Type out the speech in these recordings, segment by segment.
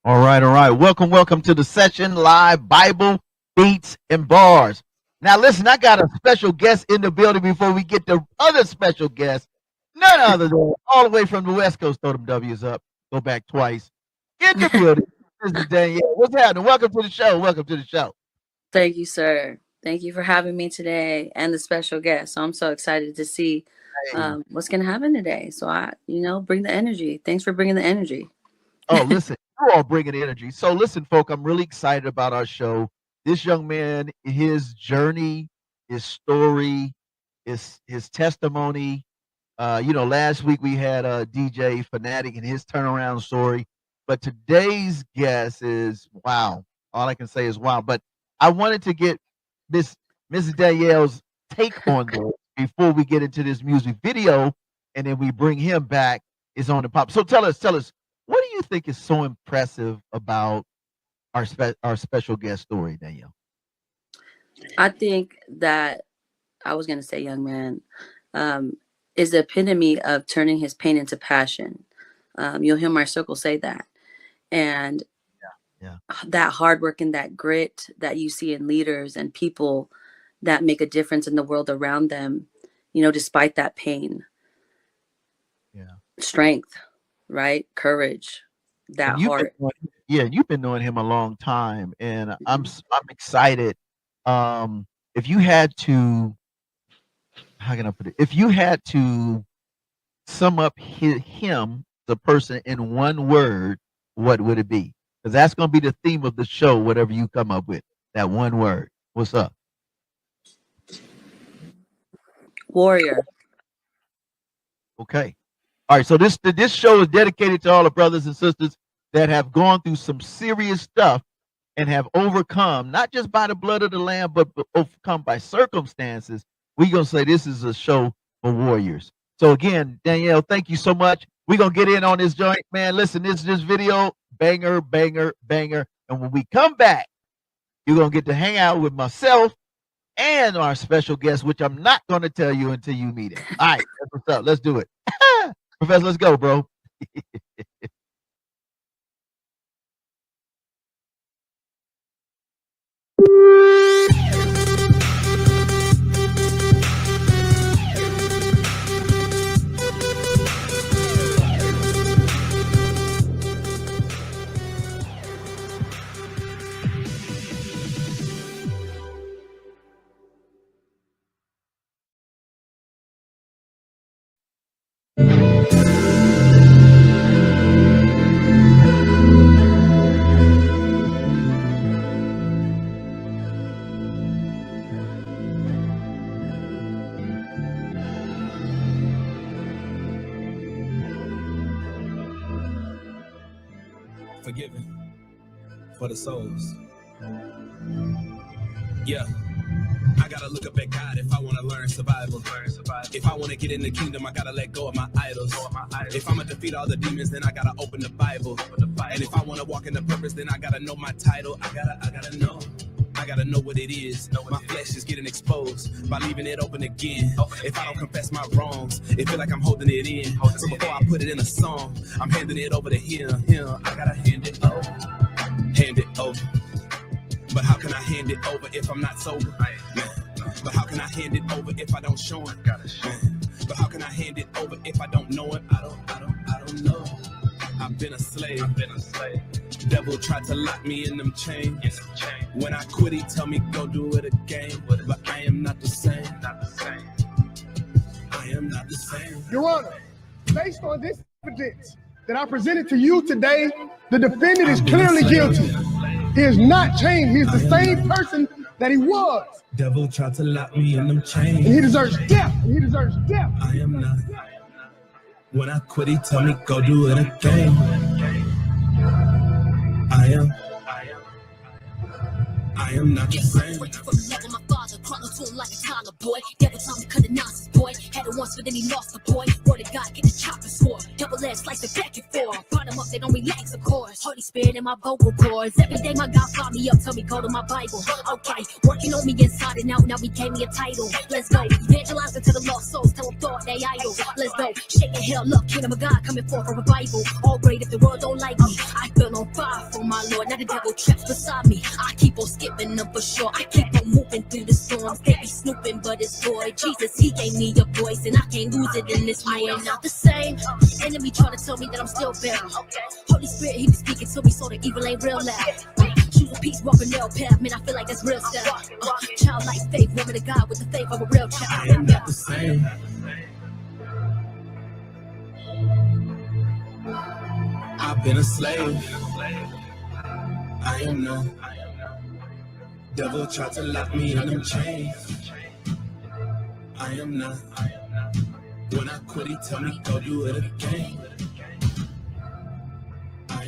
All right, all right. Welcome to the session, live Bible, beats, and bars. Now, listen, I got a special guest in the building before we get the other special guest. None other than all the way from the West Coast. Throw them W's up. Go back twice. In the building. This is Danielle. What's happening? Welcome to the show. Welcome to the show. Thank you, sir. Thank you for having me today and the special guest. So I'm so excited to see what's going to happen today. So bring the energy. Thanks for bringing the energy. Oh, listen, you're all bringing energy. So listen, folk, I'm really excited about our show. This young man, his journey, his story, his testimony. Last week we had DJ Fanatic and his turnaround story. But today's guest is wow. All I can say is wow. But I wanted to get Mrs. Danielle's take on this before we get into this music video, and then we bring him back. Is on the pop. So tell us, what do you think is so impressive about our special guest story, Danielle? I think that I was going to say, young man, is the epitome of turning his pain into passion. You'll hear my circle say that. And that hard work and that grit that you see in leaders and people that make a difference in the world around them, despite that pain. Yeah. Strength, right? Courage, that heart. You've been knowing him a long time, and I'm excited. If you had to, how can I put it? If you had to sum up him, the person, in one word, what would it be? Because that's going to be the theme of the show, whatever you come up with. That one word. What's up? Warrior. Okay. All right, so this show is dedicated to all the brothers and sisters that have gone through some serious stuff and have overcome, not just by the blood of the Lamb, but overcome by circumstances. We're going to say this is a show for warriors. So again, Danielle, thank you so much. We're going to get in on this joint, man. Listen, this video, banger, banger, banger. And when we come back, you're going to get to hang out with myself and our special guest, which I'm not going to tell you until you meet him. All right, that's what's up. Let's do it. Professor, let's go, bro. Forgiven for the souls. Yeah, I gotta look up at God if I wanna learn survival. If I wanna get in the kingdom, I gotta let go of my idols. If I'ma defeat all the demons, then I gotta open the Bible. And if I wanna walk in the purpose, then I gotta know my title. I gotta know. I gotta know what it is. My flesh is getting exposed by leaving it open again. If I don't confess my wrongs, it feel like I'm holding it in. So before I put it in a song, I'm handing it over to him. I gotta hand it over. Hand it over. But how can I hand it over if I'm not sober? But how can I hand it over if I don't show him? But how can I hand it over if I don't know him? I don't know. I've been a slave. Devil tried to lock me in them chains. When I quit, he tell me go do it again. But I am not the same. I am not the same. Your Honor, based on this evidence that I presented to you today, the defendant is clearly guilty. He has not changed. He's the same person that he was. Devil tried to lock me in them chains. And he deserves death. I am not. When I quit, he tell me go do it again. I am not the same. My father crawling to him like a toddler boy. Devil told me cut the nonsense, boy. Had it once, but then he lost the boy. Word of God, get the chopper sword. double edged, slice it back and forth. Brought them up, they don't relax, of course. Holy Spirit in my vocal cords. Every day my God fought me up, tell me go to my Bible. Okay, working on me inside and out, now he gave me a title. Let's go, evangelizing to the lost souls, tell them thought they idle. Let's go, shaking hell up, kingdom of God coming forth for revival. All great if the world don't like me. I feel on fire for my Lord, now the devil traps beside me. I keep on skipping them for sure, I keep on moving through the storms. They be snooping, but it's boy Jesus, he gave me a voice, and I can't lose it in this war. I am not the same. Enemy try to tell me that I'm still bound. Holy Spirit, he be speaking to me, so the evil ain't real loud. Choose a peace, walk a narrow path, man, I feel like that's real style. Childlike faith, woman of God with the faith of a real child. I am not the same. I've been a slave. I am not. Devil tried to lock me in them chains. I am not. When I quit, he tell me go do it again. I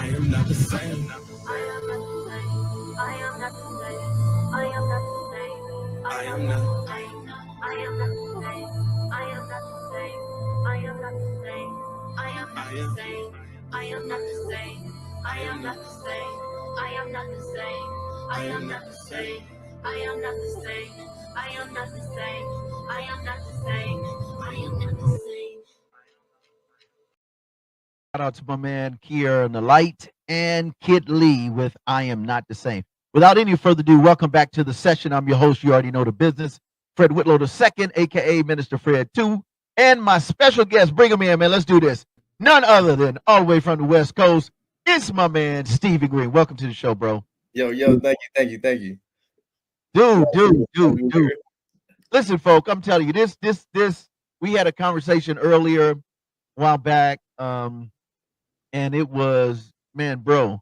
am not the same. I am not the same. I am not the same. I am not the same. I am not. I am not the same. I am not the same. I am not the same. I am not the same. I am not the same. I am not the same. I am not the same. I am not the same. I am not the same. I am not the same. I am not the same. I am not the same. Shout out to my man Kier and the Light and Kid Lee with I Am Not the Same. Without any further ado, welcome back to the session. I'm your host. You already know the business. Fred Whitlow II, aka Minister Fred 2. And my special guest, bring him in, man. Let's do this. None other than all the way from the West Coast. It's my man, Stevie Greene. Welcome to the show, bro. Yo, thank you. Dude. Listen, folk, I'm telling you, this, we had a conversation earlier, a while back, and it was, man, bro,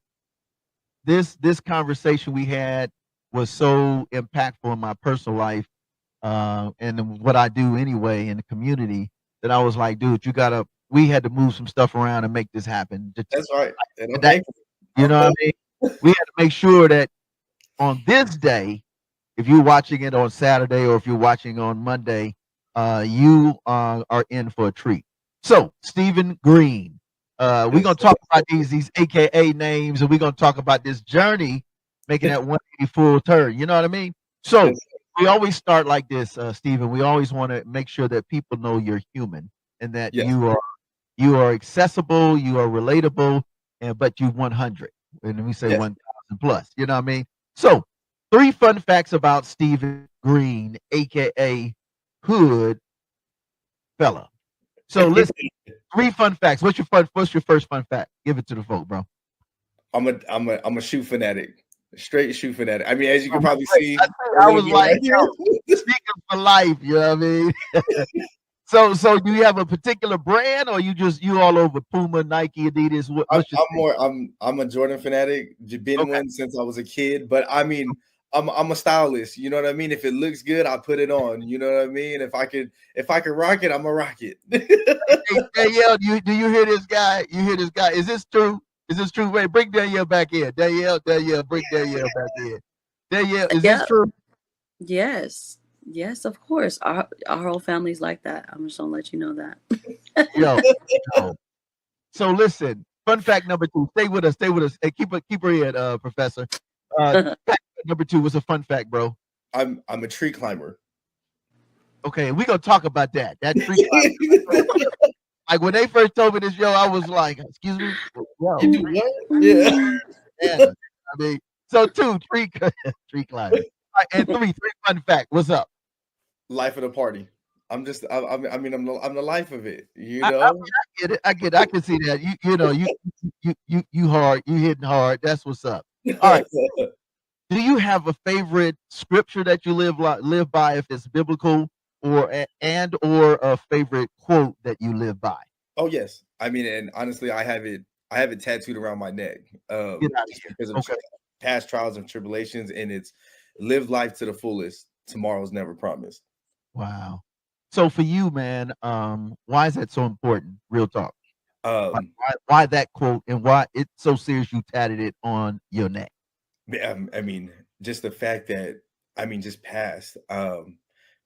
this conversation we had was so impactful in my personal life, and what I do anyway in the community, that I was like, dude, we had to move some stuff around and make this happen. That's right. You know what I mean? We had to make sure that on this day, if you're watching it on Saturday or if you're watching on Monday, you are in for a treat. So, Stephen Greene, we're going to talk about these AKA names, and we're going to talk about this journey, making that 180 full turn. You know what I mean? So, we always start like this, Stephen. We always want to make sure that people know you're human and that you are accessible, you are relatable, but you 100. And we say 1,000 plus. You know what I mean? So, 3 fun facts about Stephen Greene, aka Hood Fella. So listen, 3 fun facts. What's your first fun fact? Give it to the folk, bro. I'm a shoe fanatic. Straight shoe fanatic. I mean, as you can probably see, I was like, speaking for life, you know what I mean? So do you have a particular brand, or you all over Puma, Nike, Adidas? I'm a Jordan fanatic. Been one since I was a kid, but I mean, I'm a stylist. You know what I mean? If it looks good, I put it on. You know what I mean? If I could rock it, I'm a rock it. Hey, Danielle, do you hear this guy? You hear this guy? Is this true? Wait, bring Danielle back in. Danielle, bring Danielle back in. Danielle, is this true? Yes, of course. Our whole family's like that. I'm just gonna let you know that. Yo. So listen, fun fact number 2. Stay with us. Hey, keep her in, Professor. Fact number 2 was a fun fact, bro. I'm a tree climber. Okay, we're gonna talk about that. That tree climber. Like when they first told me this, I was like, excuse me? Yo. You do what? Yeah. I mean, so 2, tree climbing. Right, and 3 fun fact. What's up? Life of the party. I'm the life of it. You know. I get it. I can see that. You hard. You hitting hard. That's what's up. All right. Do you have a favorite scripture that you live by, if it's biblical, or a favorite quote that you live by? Oh yes. I mean, and honestly, I have it tattooed around my neck. Just because of past trials and tribulations, and it's live life to the fullest. Tomorrow's never promised. Wow. So for you, man, why is that so important? Real talk. Why that quote, and why it's so serious you tatted it on your neck? I mean, just the fact that, just past,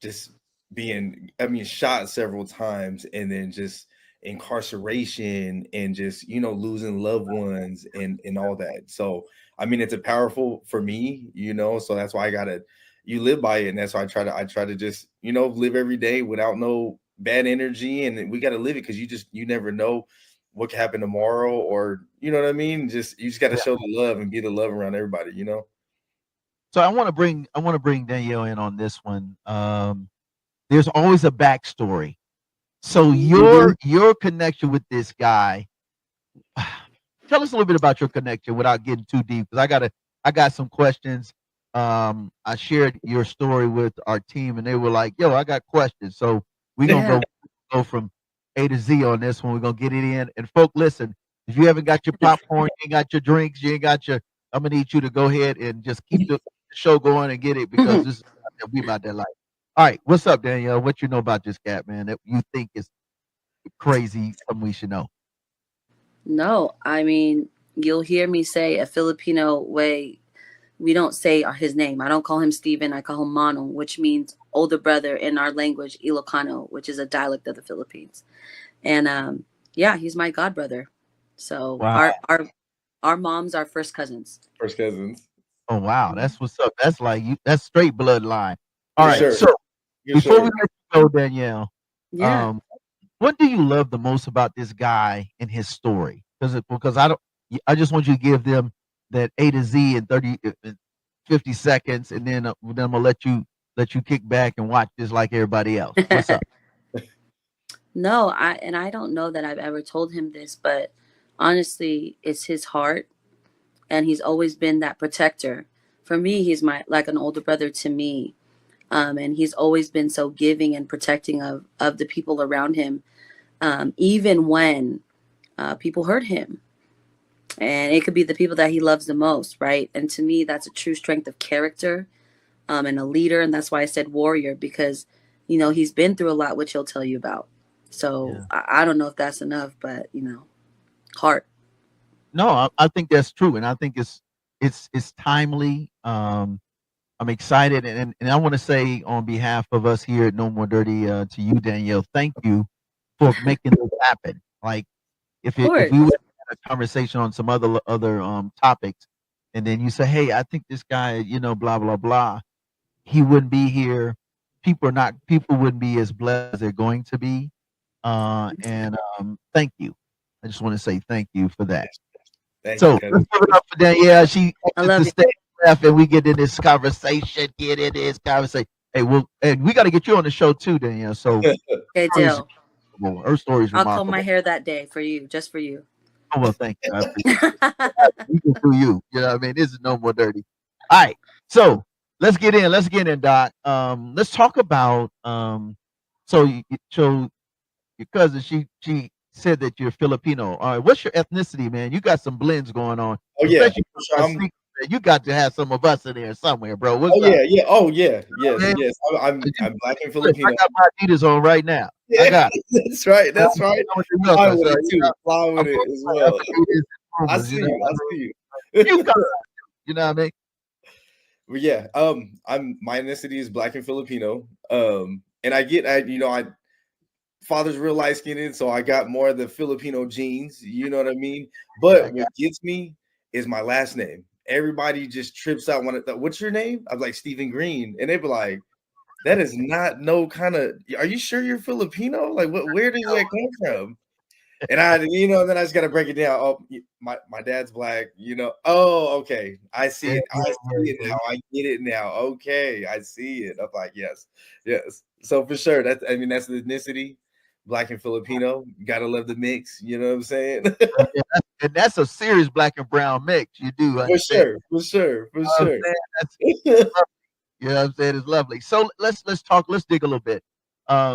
just being, I mean, shot several times, and then just incarceration, and just, you know, losing loved ones, and all that. So I mean, it's a powerful for me, you know, so that's why I gotta, you live by it. And that's why I try to just, you know, live every day without no bad energy. And we gotta live it, because you never know what can happen tomorrow, or you know what I mean? Just, you just gotta Yeah. show the love and be the love around everybody, you know? So I want to bring Danielle in on this one. There's always a backstory. So your connection with this guy, tell us a little bit about your connection without getting too deep, because I got some questions. I shared your story with our team, and they were like, "Yo, I got questions." So we're gonna go from A to Z on this one. We're gonna get it in. And folk, listen, if you haven't got your popcorn, you ain't got your drinks, you ain't got your, I'm gonna need you to go ahead and just keep the show going and get it, because this is we about that life. All right, what's up, Danielle? What you know about this cat, man, that you think is crazy? Something we should know. No, I mean, you'll hear me say a Filipino way. We don't say his name. I don't call him Steven. I call him Manong, which means older brother in our language, Ilocano, which is a dialect of the Philippines. And yeah, he's my god brother. So Wow. our moms are first cousins. First cousins. Oh wow, that's what's up. That's like you. That's straight bloodline. All For right. sure. So For before sure. we let you go, Danielle, Yeah. what do you love the most about this guy and his story? Because I just want you to give them that A to Z in 50 seconds, and then I'm gonna let you kick back and watch this like everybody else. What's up? No, I don't know that I've ever told him this, but honestly, it's his heart, and he's always been that protector. For me, he's my like an older brother to me. And he's always been so giving and protecting of the people around him, even when people hurt him. And it could be the people that he loves the most, right? And to me, that's a true strength of character, and a leader. And that's why I said warrior, because, he's been through a lot, which he'll tell you about. So Yeah. I don't know if that's enough, but, heart. No, I think that's true, and I think it's timely. I'm excited, and I want to say on behalf of us here at No More Dirty, to you, Danielle, thank you for making this happen. Like, Of if course. we would have a conversation on some other topics, and then you say, hey, I think this guy, blah blah blah, he wouldn't be here. People wouldn't be as blessed as they're going to be. And thank you. I just want to say thank you for that. Thank So you, let's cousin. give it up for Danielle. She I exits love the you. stage left, and we get in this conversation. Get in this conversation. Hey, and we got to get you on the show too, Danielle. So Okay, deal. her story is I'll comb remarkable. my hair that day for you, just for you. Oh well, thank you. I appreciate it. We can do you. You know what I mean? This is No More Dirty. All right. So let's get in. Let's get in, Doc. Let's talk about so your cousin, she said that you're Filipino. All right, what's your ethnicity, man? You got some blends going on, Oh yeah, especially for sure. man. You got to have some of us in there somewhere, bro. What's Oh up? yeah, yeah. Oh yeah, yes, Man, yes. I'm black and I Filipino. got my Adidas on right now. I Yeah, got it. that's right. That's right. Fly with it too. Fly with I'm it as well. I Pumas, see you know. you. I see you. You got it. You know what I mean? But yeah, my ethnicity is black and Filipino. And I father's real light skinned, so I got more of the Filipino genes, you know what I mean? But what gets me is my last name. Everybody just trips out when what's your name? I'm like Stephen Greene. And they be like, that is not no kind of, are you sure you're Filipino? Like where does that come from? And then I just gotta break it down. Oh, my dad's black, Oh, okay. I see it. I see it now. I get it now. Okay, I see it. I'm like, yes. So for sure, that's the ethnicity, black and Filipino. You gotta love the mix, you know what I'm saying? And that's a serious black and brown mix. You do understand. For sure. You know what I'm saying? You know what I'm saying? It's lovely. So let's talk. Let's dig a little bit.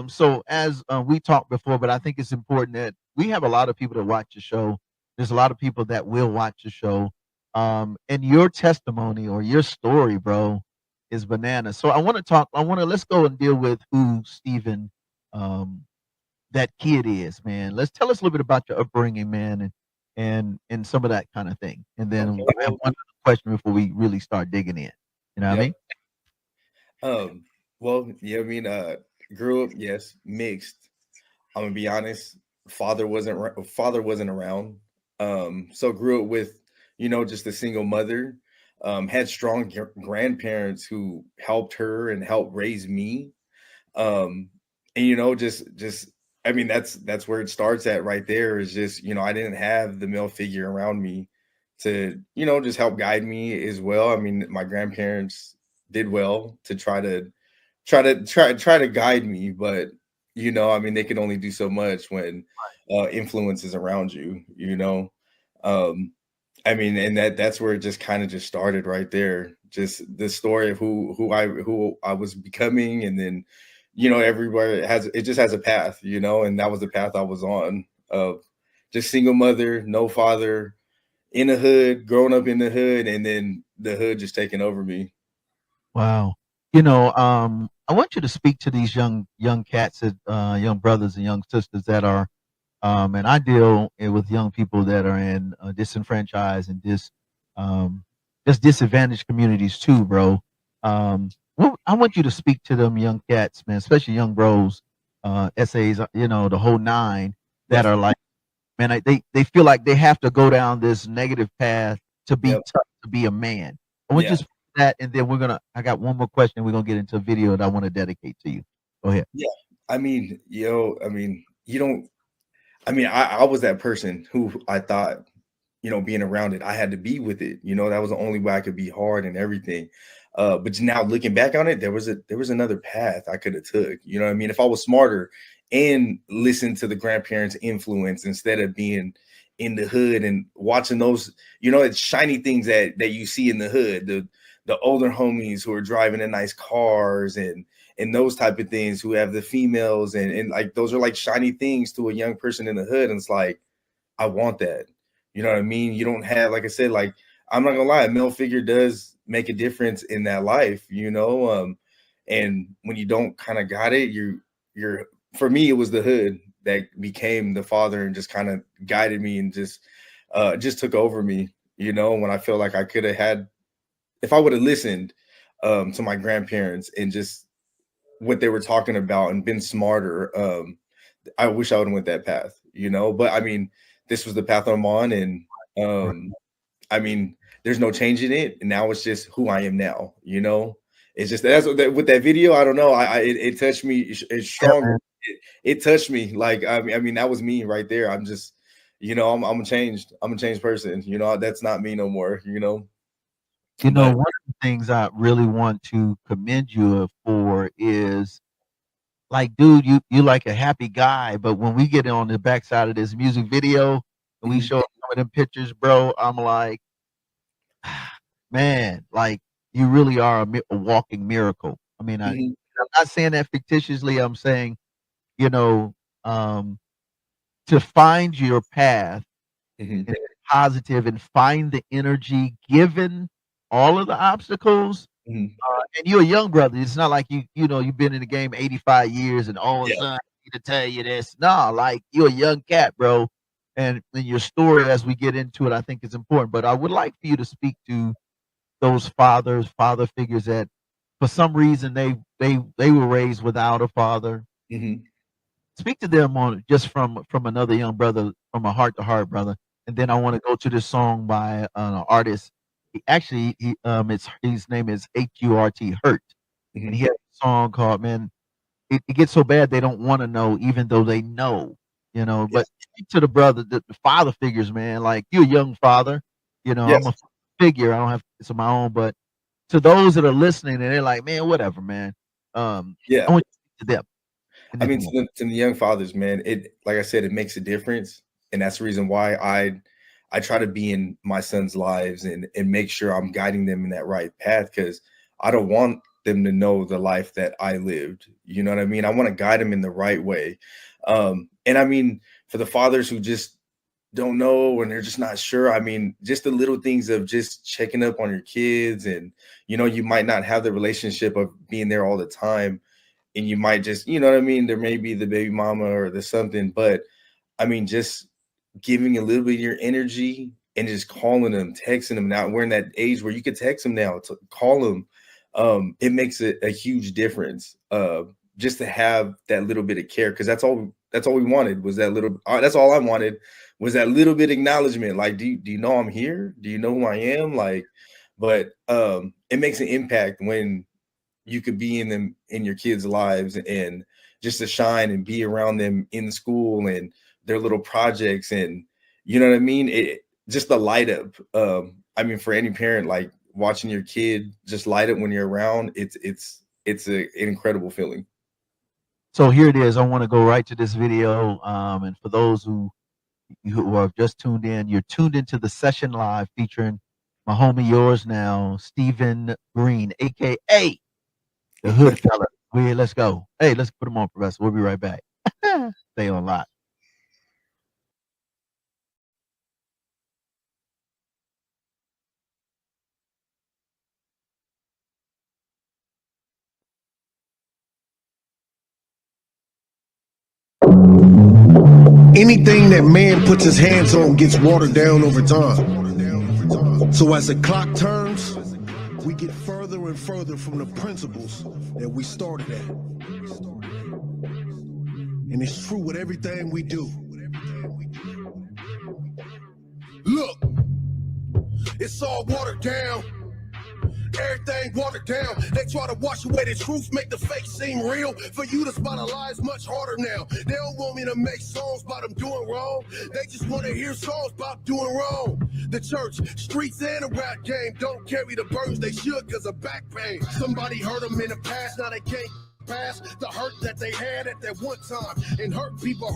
So as we talked before, but I think it's important that we have a lot of people that watch the show. There's a lot of people that will watch the show. And your testimony or your story, bro, is bananas. So let's go and deal with who Stephen, that kid is, man. Let's tell us a little bit about your upbringing, man, and some of that kind of thing. And then Okay. I have one other question before we really start digging in. You know what I mean? Well, yeah, grew up, yes, mixed. I'm gonna be honest. Father wasn't around. So grew up with, just a single mother. Had strong grandparents who helped her and helped raise me. Um, and just I mean, that's where it starts at right there. Is just, I didn't have the male figure around me to, just help guide me as well. I mean, my grandparents did well to try to guide me, but I mean, they can only do so much when influence is around you. Um, I mean, and that's where it just kind of just started right there. Just the story of who I was becoming, and then everywhere it just has a path, and that was the path I was on, of just single mother, no father, in the hood, growing up in the hood, and then the hood just taking over me. Wow. I want you to speak to these young cats, young brothers and young sisters that are, and I deal with young people that are in disenfranchised and just disadvantaged communities too, bro. I want you to speak to them young cats, man, especially young bros, essays, the whole nine, that are Definitely. like, man, they feel like they have to go down this negative path to be Yep. tough, to be a man. I want you Yeah. to speak to that, and then I got one more question. We're gonna get into a video that I want to dedicate to you. Go ahead. Yeah. I mean, I mean, you don't. I mean, I was that person who I thought, being around it, I had to be with it. That was the only way I could be hard and everything. But now looking back on it, there was another path I could have took. You know what I mean? If I was smarter and listened to the grandparents' influence instead of being in the hood and watching those, it's shiny things that you see in the hood, the older homies who are driving in nice cars and those type of things, who have the females, and like those are like shiny things to a young person in the hood. And it's like, I want that. You know what I mean? You don't have, like I said, like, I'm not gonna lie, a male figure does make a difference in that life. And when you don't kind of got it, you're for me, it was the hood that became the father and just kind of guided me and just took over me, when I feel like I could have had, if I would have listened to my grandparents and just what they were talking about and been smarter. I wish I would have went that path. But I mean, this was the path I'm on, and I mean, there's no changing it. And now it's just who I am now. It's just with that video. I don't know. It touched me. It's Yeah, strong. man. It touched me. Like, I mean, that was me right there. I'm just, I'm a changed person. That's not me no more. But One of the things I really want to commend you for is, like, dude, you like a happy guy, but when we get on the backside of this music video and we mhm, show some of them pictures, bro, I'm like, man, like, you really are a walking miracle. I mean, mhm, I'm not saying that fictitiously. I'm saying, you know, um, to find your path mhm, and positive and find the energy given all of the obstacles. mhm. And you're a young brother. It's not like you've been in the game 85 years and all of a Yeah. sudden I need to tell you this. Nah, like, you're a young cat, bro. And your story, as we get into it, I think is important. But I would like for you to speak to those father figures that for some reason they were raised without a father. Mhm. Speak to them on just from another young brother, from a heart to heart brother. And then I want to go to this song by an artist. It's his name is HURT Hurt, and he Mhm. has a song called, man. It gets so bad they don't want to know, even though they know. Yeah. But speak to the brother, the father figures, man. Like, you're a young father. I'm Yes. a figure. I don't have it's of my own, but to those that are listening and they're like, man, whatever, man. I Yeah. want you to speak to them. And I then mean, come to on. the young fathers, man, it, like I said, it makes a difference, and that's the reason why I try to be in my son's lives and make sure I'm guiding them in that right path, because I don't want them to know the life that I lived. You know what I mean? I want to guide them in the right way. And I mean, for the fathers who just don't know and they're just not sure, I mean, just the little things of just checking up on your kids, and you might not have the relationship of being there all the time, and you might just, you know what I mean? There may be the baby mama or the something, but I mean, just giving a little bit of your energy and just calling them, texting them. Now we're in that age where you can text them now, to call them. It makes a huge difference. just to have that little bit of care, because that's all we wanted was that little. That's all I wanted was that little bit of acknowledgement. Like, do you know I'm here? Do you know who I am? Like, but it makes an impact when you could be in your kids' lives and just to shine and be around them in school and their little projects, and you know what I mean? Just the light up. I mean, for any parent, like watching your kid just light up when you're around, it's an incredible feeling. So here it is. I want to go right to this video. And for those who have just tuned in, you're tuned into the session live featuring my homie, yours now, Stephen Greene, aka the Hood Fella. Let's go. Hey, let's put him on, Professor. We'll be right back. Stay on live. Anything that man puts his hands on gets watered down over time. So as the clock turns, we get further and further from the principles that we started at. And it's true with everything we do. Look, it's all watered down. Everything watered down. They try to wash away the truth, make the fake seem real. For you to spot a lie is much harder now. They don't want me to make songs about them doing wrong. They just want to hear songs about doing wrong. The church, streets, and the rap game don't carry the burdens they should because of back pain. Somebody hurt them in the past, now they can't past the hurt that they had at that one time. And hurt people,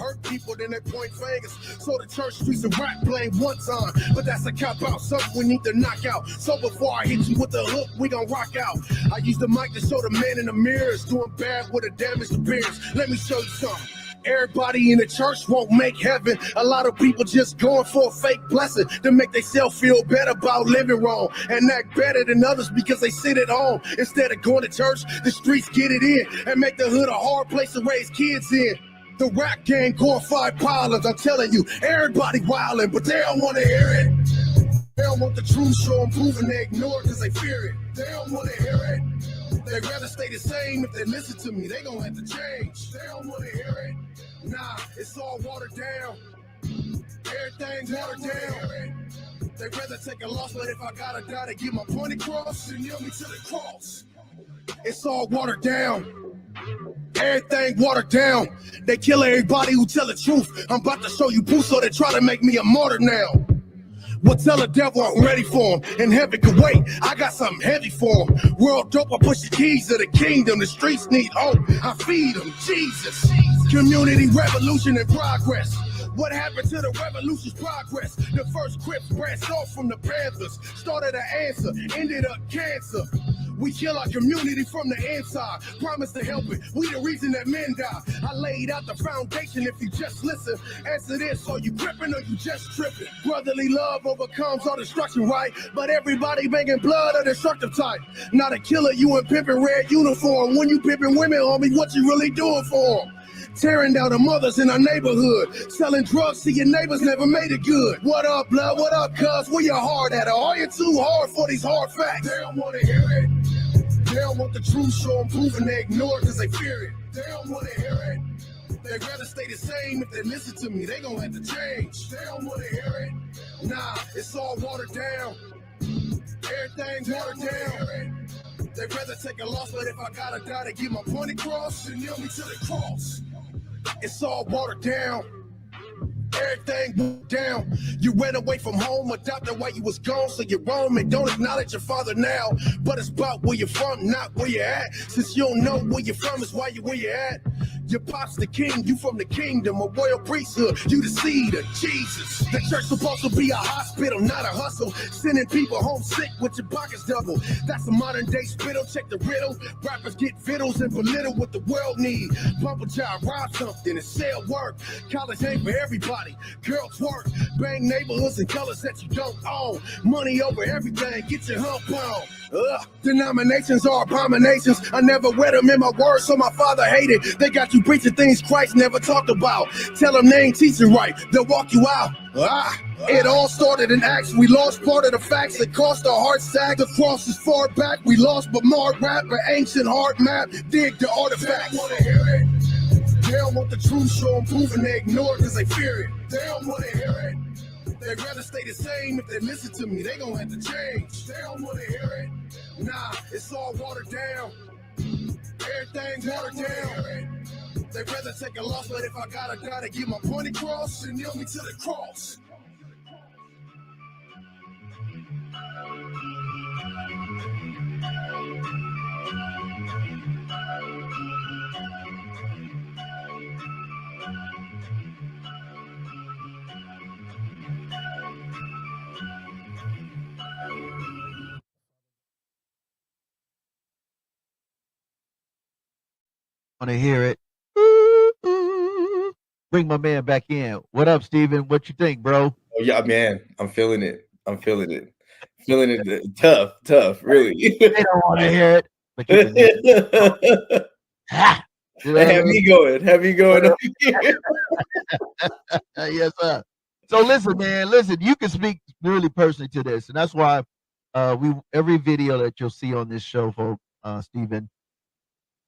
then they point fingers. So the church, streets, and rap blame one time. But that's a cop out, something we need to knock out. So before I hit you with the hook, we gon' rock out. I use the mic to show the man in the mirrors doing bad with a damaged appearance. Let me show you something. Everybody in the church won't make heaven. A lot of people just going for a fake blessing to make themselves feel better about living wrong and act better than others because they sit at home. Instead of going to church, the streets get it in and make the hood a hard place to raise kids in. The rap gang glorified violence. I'm telling you, everybody wildin', but they don't want to hear it. They don't want the truth show and prove, and they ignore it because they fear it. They don't want to hear it. They'd rather stay the same. If they listen to me, they gonna have to change. They don't want to hear it. Nah, it's all watered down. Everything's watered down. They'd rather take a loss, but if I gotta die to get my point across, then nail me to the cross. It's all watered down. Everything watered down. They kill everybody who tell the truth. I'm about to show you proof, so they try to make me a martyr now. Well, tell the devil I'm ready for him, and heaven can wait. I got something heavy for him. World dope, I push the keys to the kingdom. The streets need hope, I feed them. Jesus. Community revolution and progress. What happened to the revolution's progress? The first Crips branched off from the Panthers. Started an answer, ended up cancer. We kill our community from the inside. Promise to help it. We the reason that men die. I laid out the foundation if you just listen. Answer this, are you gripping or you just tripping? Brotherly love overcomes all destruction, right? But everybody making blood a destructive type. Not a killer, you in pimping red uniform. When you pimping women, homie, what you really doing for them? Tearing down the mothers in our neighborhood. Selling drugs to your neighbors never made it good. What up, blood? What up, cuz? Where your heart at? Are you too hard for these hard facts? They don't want to hear it. They don't want the truth show and prove, and they ignore it because they fear it. They don't want to hear it. They'd rather stay the same. If they listen to me, they gonna have to change. They don't want to hear it. Nah, it's all watered down. Everything's watered down. They'd rather take a loss, but if I gotta die to get my point across, then nail me to the cross. It's all watered down. Everything down. You ran away from home, adopted while you was gone, so you're wrong and don't acknowledge your father now. But it's about where you're from, not where you're at. Since you don't know where you're from, it's why you're where you're at. Your pop's the king, you from the kingdom, a royal priesthood, you the seed of Jesus. The church supposed to be a hospital, not a hustle. Sending people home sick with your pockets double. That's a modern day spittle, check the riddle. Rappers get vittles and belittle what the world need. Pump a job, rob something, and sell work. College ain't for everybody. Girls work, bang neighborhoods and colors that you don't own. Money over everything, get your hump on. Denominations are abominations. I never read them in my words, so my father hated. They got you you preaching things Christ never talked about. Tell them they ain't teaching right, they'll walk you out. It all started in Acts. We lost part of the facts that cost our heart sag. The cross is far back. We lost but more rap, an ancient heart map. Dig the artifacts. They don't wanna hear it. They don't want the truth, show them proven. They ignore it because they fear it. They don't wanna hear it. They'd rather stay the same. If they listen to me, they gonna have to change. They don't wanna hear it. Nah, it's all watered down. Everything watered down. They'd rather take a loss, but if I gotta die to get my point across, and nail me to the cross. Want to hear it? Ooh, ooh. Bring my man back in. What up, Steven? What you think, bro? Oh yeah, man, I'm feeling it. Feeling it. Tough, really. They don't want to hear it, but you can. Ha! You know what I Have mean? me going. Yes, sir. So listen, man. Listen, you can speak really personally to this, and that's why every video that you'll see on this show, folks, Steven,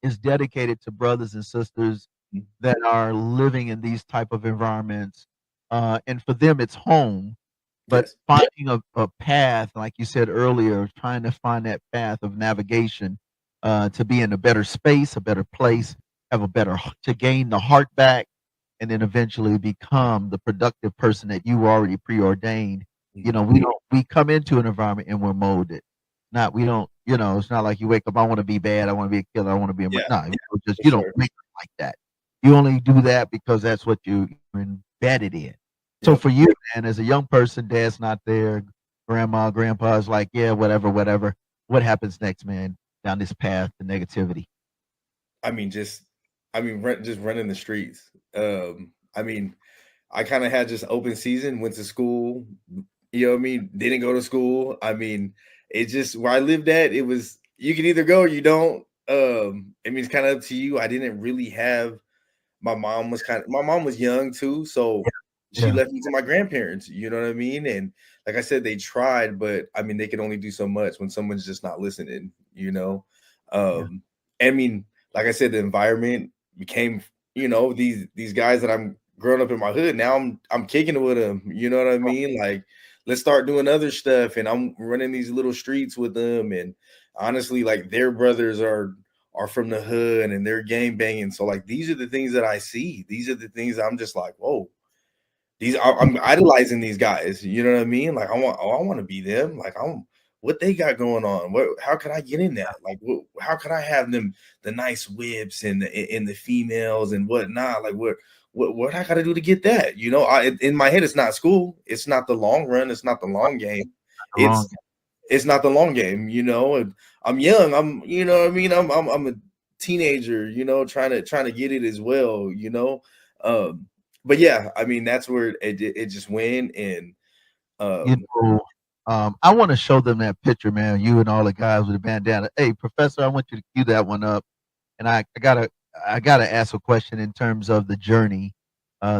is dedicated to brothers and sisters that are living in these type of environments, and for them, it's home. But Yes. finding a path, like you said earlier, trying to find that path of navigation to be in a better space, a better place, have a better to gain the heart back, and then eventually become the productive person that you already preordained. You know, we come into an environment and we're molded. Not we don't, it's not like you wake up, I want to be bad, I want to be a killer, I want to be a you don't wake up like that. You only do that because that's what you're embedded in. So for you, man, as a young person, dad's not there, grandpa's like, yeah, whatever. What happens next, man, down this path to negativity? Just running the streets. I kind of had just open season, went to school, didn't go to school. It just where I lived at, it was you can either go or you don't. It's kind of up to you. I didn't really have my mom was young too, so she left me to my grandparents, you know what I mean? And like I said, they tried, but they can only do so much when someone's just not listening, like I said, the environment became, these guys that I'm growing up in my hood. Now I'm kicking it with them, you know what I mean? Like, let's start doing other stuff. And I'm running these little streets with them. And honestly, like their brothers are from the hood and they're gang banging. So like, these are the things that I see. These are the things I'm just like, whoa, I'm idolizing these guys. You know what I mean? Like I want to be them. Like what they got going on. How could I get in that? Like how could I have them the nice whips and the females and whatnot? Like what I gotta do to get that? In my head, it's not school. It's not the long run. It's not the long game. It's not the long game. And I'm young. I'm I'm a teenager. Trying to get it as well. But yeah, that's where it just went. And I want to show them that picture, man. You and all the guys with the bandana. Hey, Professor, I want you to cue that one up. And I gotta ask a question in terms of the journey.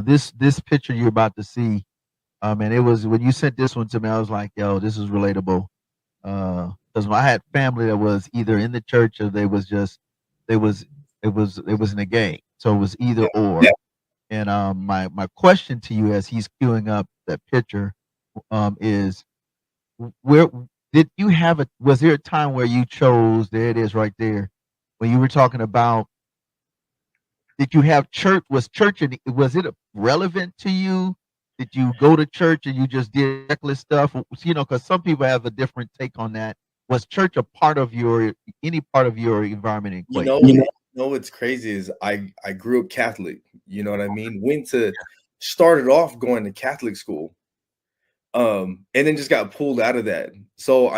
This picture you're about to see, and it was when you sent this one to me, I was like, yo, this is relatable. Because I had family that was either in the church or it was in a gang. So it was either or. Yeah. And my question to you as he's queuing up that picture is where did you have was there a time where you chose, there it is right there, when you were talking about, did you have church, was it relevant to you? Did you go to church and you just did reckless stuff? Because some people have a different take on that. Was church a part of any part of your environment? What's crazy is I grew up Catholic. You know what I mean? Started off going to Catholic school. And then just got pulled out of that. So,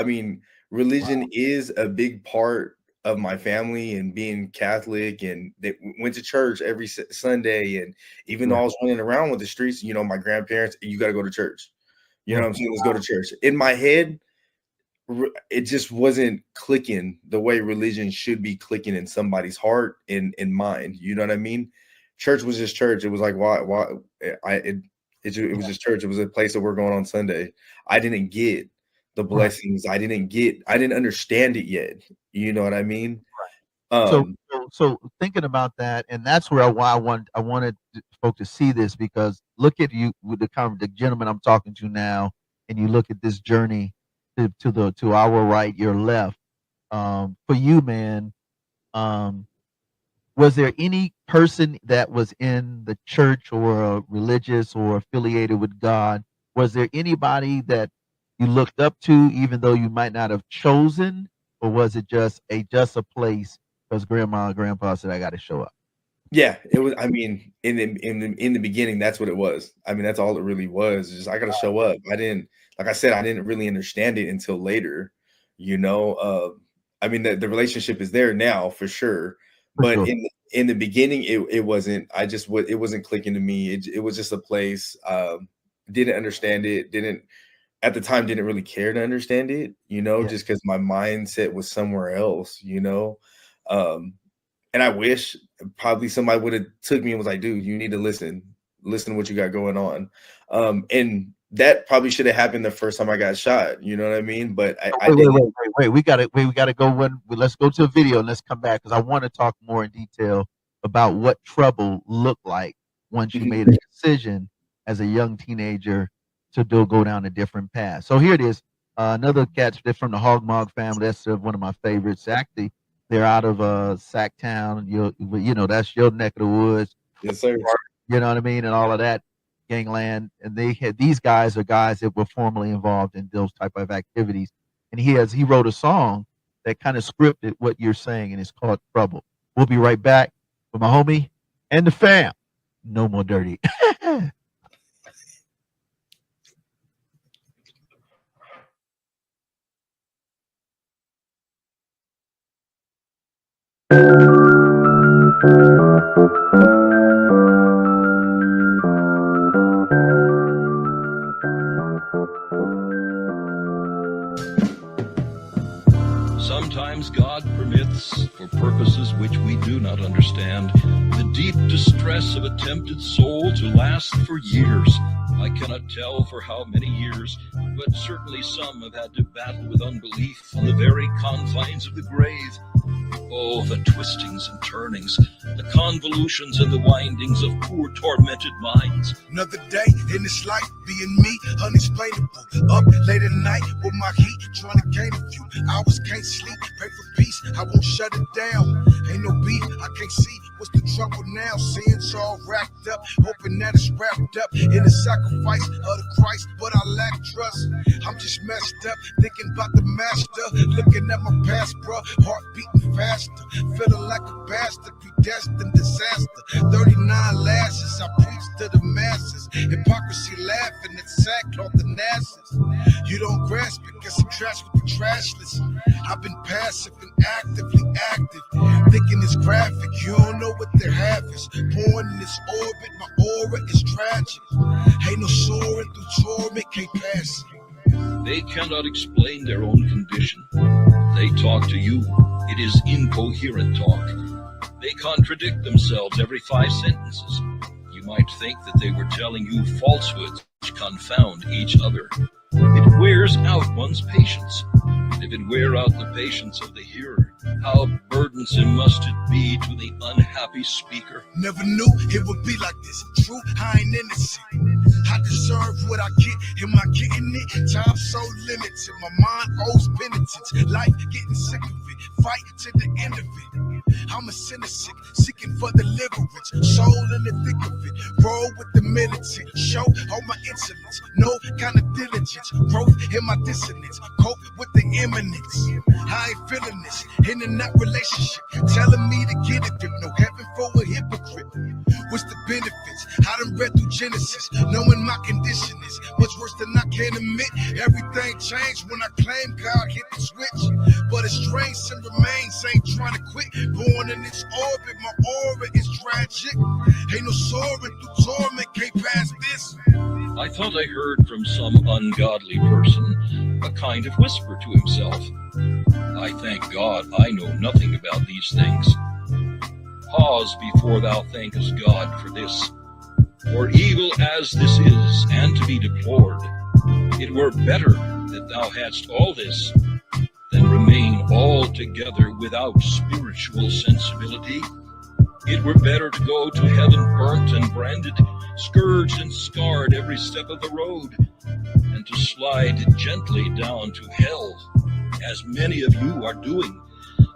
religion is a big part of my family and being Catholic, and they went to church every Sunday. And even though I was running around with the streets, my grandparents, you got to go to church. You know what I'm saying? Let's go to church. In my head, it just wasn't clicking the way religion should be clicking in somebody's heart and mind. You know what I mean? Church was just church. It was like, why it was just church. It was a place that we're going on Sunday. I didn't get the blessings. I didn't understand it yet. You know what I mean? So thinking about that, and that's where I wanted folks to see this, because look at you with the gentleman I'm talking to now, and you look at this journey to our right, your left. For you, man, was there any person that was in the church or religious or affiliated with God? Was there anybody that you looked up to, even though you might not have chosen, or was it just a place because grandma and grandpa said I got to show up? Yeah, it was. I mean, in the beginning, that's what it was. I mean, that's all it really was. Just I got to show up. I didn't really understand it until later. You know, I mean, the relationship is there now for sure. But in the beginning, it wasn't. It wasn't clicking to me. It was just a place. Didn't understand it. At the time didn't really care to understand it. You know, just because my mindset was somewhere else. You know, and I wish probably somebody would have took me and was like, "Dude, you need to listen to what you got going on." And that probably should have happened the first time I got shot. You know what I mean? But wait. We gotta go. Let's go to a video and let's come back, because I want to talk more in detail about what trouble looked like once you made a decision as a young teenager to go down a different path. So here it is. Another catch from the Hog Mog family. That's one of my favorites. Actually, they're out of Sacktown. You know, that's your neck of the woods. Yes, sir. You know what I mean? And all of that gangland. And these guys are guys that were formerly involved in those type of activities. And he wrote a song that kind of scripted what you're saying, and it's called Trouble. We'll be right back with my homie and the fam. No More Dirty. Sometimes God permits, for purposes which we do not understand, the deep distress of a tempted soul to last for years. I cannot tell for how many years, but certainly some have had to battle with unbelief on the very confines of the grave. Oh, the twistings and turnings, the convolutions and the windings of poor tormented minds. Another day in this life, being me, unexplainable. Up late at night with my heat, trying to gain a few hours, can't sleep, pray for peace, I won't shut it down. Ain't no beat, I can't see what's the trouble now. Sins all racked up, hoping that it's wrapped up in the sacrifice of the Christ, but I lack trust. I'm just messed up, thinking about the master, looking at my past, bro, heart beating faster, feeling like a bastard, predestined disaster. 39 lashes, I preach to the masses, hypocrisy laughing at sackcloth and asses. You don't grasp it, cause I'm trash with the trashless. I've been passive and actively active, thinking it's graphic, you don't know what their half is. Born in this orbit, my aura is tragic. Ain't no soaring through torment, can't pass it. They cannot explain their own condition. They talk to you. It is incoherent talk. They contradict themselves every 5 sentences. You might think that they were telling you falsehoods which confound each other. It wears out one's patience. And if it wear out the patience of the hearer, how burdensome must it be to the unhappy speaker? Never knew it would be like this. True, I ain't innocent. I deserve what I get. Am I getting it? Time so limited. My mind owes penitence. Life getting sick of it. Fight to the end of it. I'm a sinner sick, seeking for deliverance. Soul in the thick of it. Roll with the militant. Show all my insolence. No kind of diligence. Growth in my dissonance. Cope with the imminence. I ain't feeling this. In and out relationship. Telling me to get it. If no heaven for a hypocrite. What's the benefits? I done read through Genesis. Knowing my condition is much worse than I can admit. Everything changed when I claimed God hit the switch. But it's strange and remains. Ain't trying to quit. Born in this orbit, my aura is tragic. Ain't no soaring through torment, can't pass this. I thought I heard from some ungodly person a kind of whisper to himself, I thank God I know nothing about these things. Pause before thou thankest God for this. For evil as this is, and to be deplored, it were better that thou hadst all this than remain altogether without spiritual sensibility. It were better to go to heaven burnt and branded, scourged and scarred every step of the road, and to slide gently down to hell, as many of you are doing,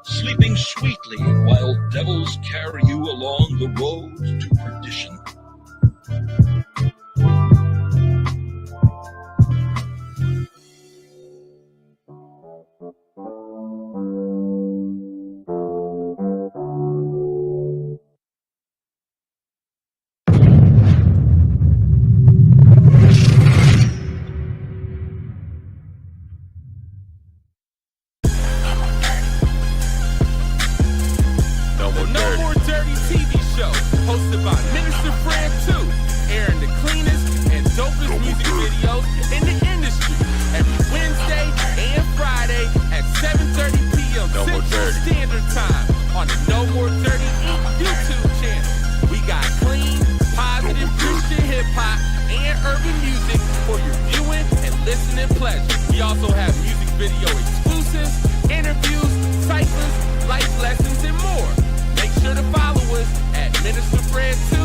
sleeping sweetly while devils carry you along the road to perdition. The No More Dirty TV show, hosted by Minister Fred 2, airing the cleanest and dopest music videos in the industry every Wednesday and Friday at 7:30 p.m. Central Standard Time on the No More Dirty Inc. YouTube channel. We got clean, positive Christian hip hop and urban music for your viewing and listening pleasure. We also have music video exclusives, interviews, cyclists, life lessons, and more. Make sure to follow us at Minister Fred 2,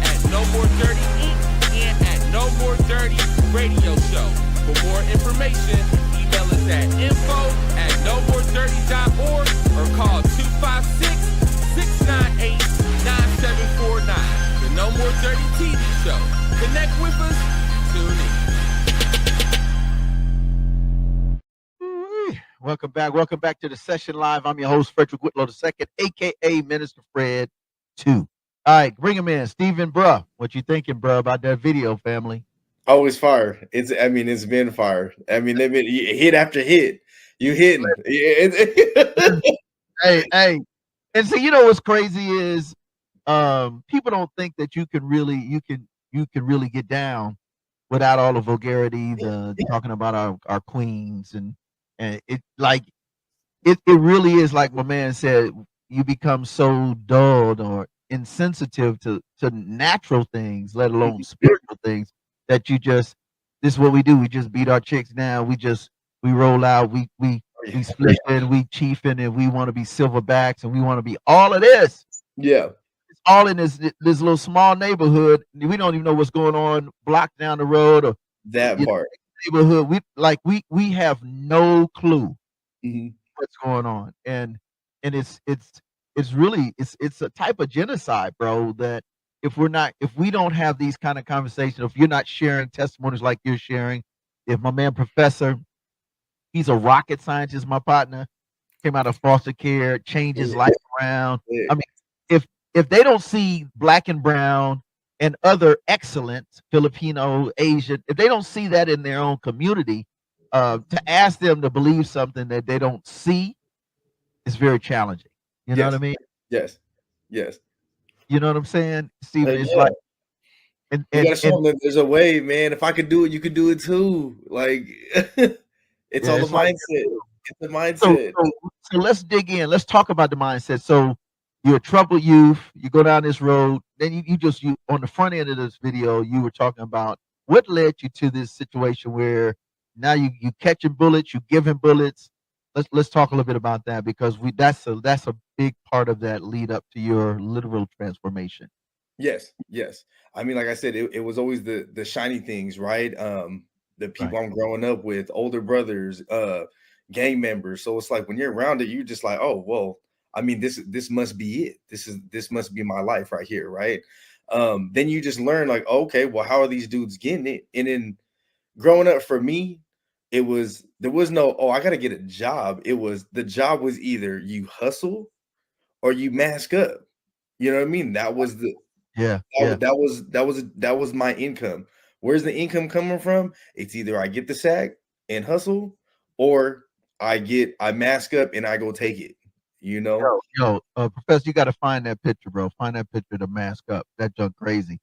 at No More Dirty Inc., and at No More Dirty Radio Show. For more information, email us at info@nomoredirty.org or call 256-698-9749. The No More Dirty TV show. Connect with us. Tune in. Welcome back. Welcome back to the session live. I'm your host, Frederick Whitlow II, aka Minister Fred 2. All right, bring him in. Steven, bruh, what you thinking, bruh, about that video, family? Oh, it's fire. It's been fire. I mean, they've been hit after hit. You hitting. Hey. And so you know what's crazy is people don't think that you can really get down without all the vulgarity, the talking about our queens and it really is like my man said, you become so dulled or insensitive to natural things, let alone spiritual things, that this is what we do. We just beat our chicks down. We roll out. We split and we chiefing and we want to be silverbacks and we want to be all of this. Yeah. It's all in this little small neighborhood. We don't even know what's going on block down the road or that part. Neighborhood. We have no clue what's going on. And it's really it's a type of genocide, bro, that if we don't have these kind of conversations, if you're not sharing testimonies like you're sharing, if my man Professor, he's a rocket scientist, my partner, came out of foster care, changed his life around. I mean, if they don't see black and brown and other excellent Filipino, Asian, if they don't see that in their own community, to ask them to believe something that they don't see is very challenging. You know what I mean? Yes. You know what I'm saying, Steven? It's like, and you gotta show them that there's a way, man. If I could do it, you could do it too. Like, it's all the mindset. It's the mindset. So let's dig in. Let's talk about the mindset. So you're a troubled youth. You go down this road. Then you on the front end of this video, you were talking about what led you to this situation where now you catching bullets, you giving bullets. Let's talk a little bit about that, because that's a big part of that lead up to your literal transformation. Yes. I mean, like I said, it was always the shiny things, right? The people I'm growing up with, older brothers, gang members. So it's like when you're around it, you're just like, oh, well, I mean, this must be it. This must be my life right here, right? Then you just learn like, okay, well, how are these dudes getting it? And then growing up for me, there was no, oh, I got to get a job. The job was either you hustle or you mask up. You know what I mean? That was that was my income. Where's the income coming from? It's either I get the sack and hustle, or I mask up and I go take it. You know, Professor, you got to find that picture, bro. Find that picture to mask up. That junk crazy.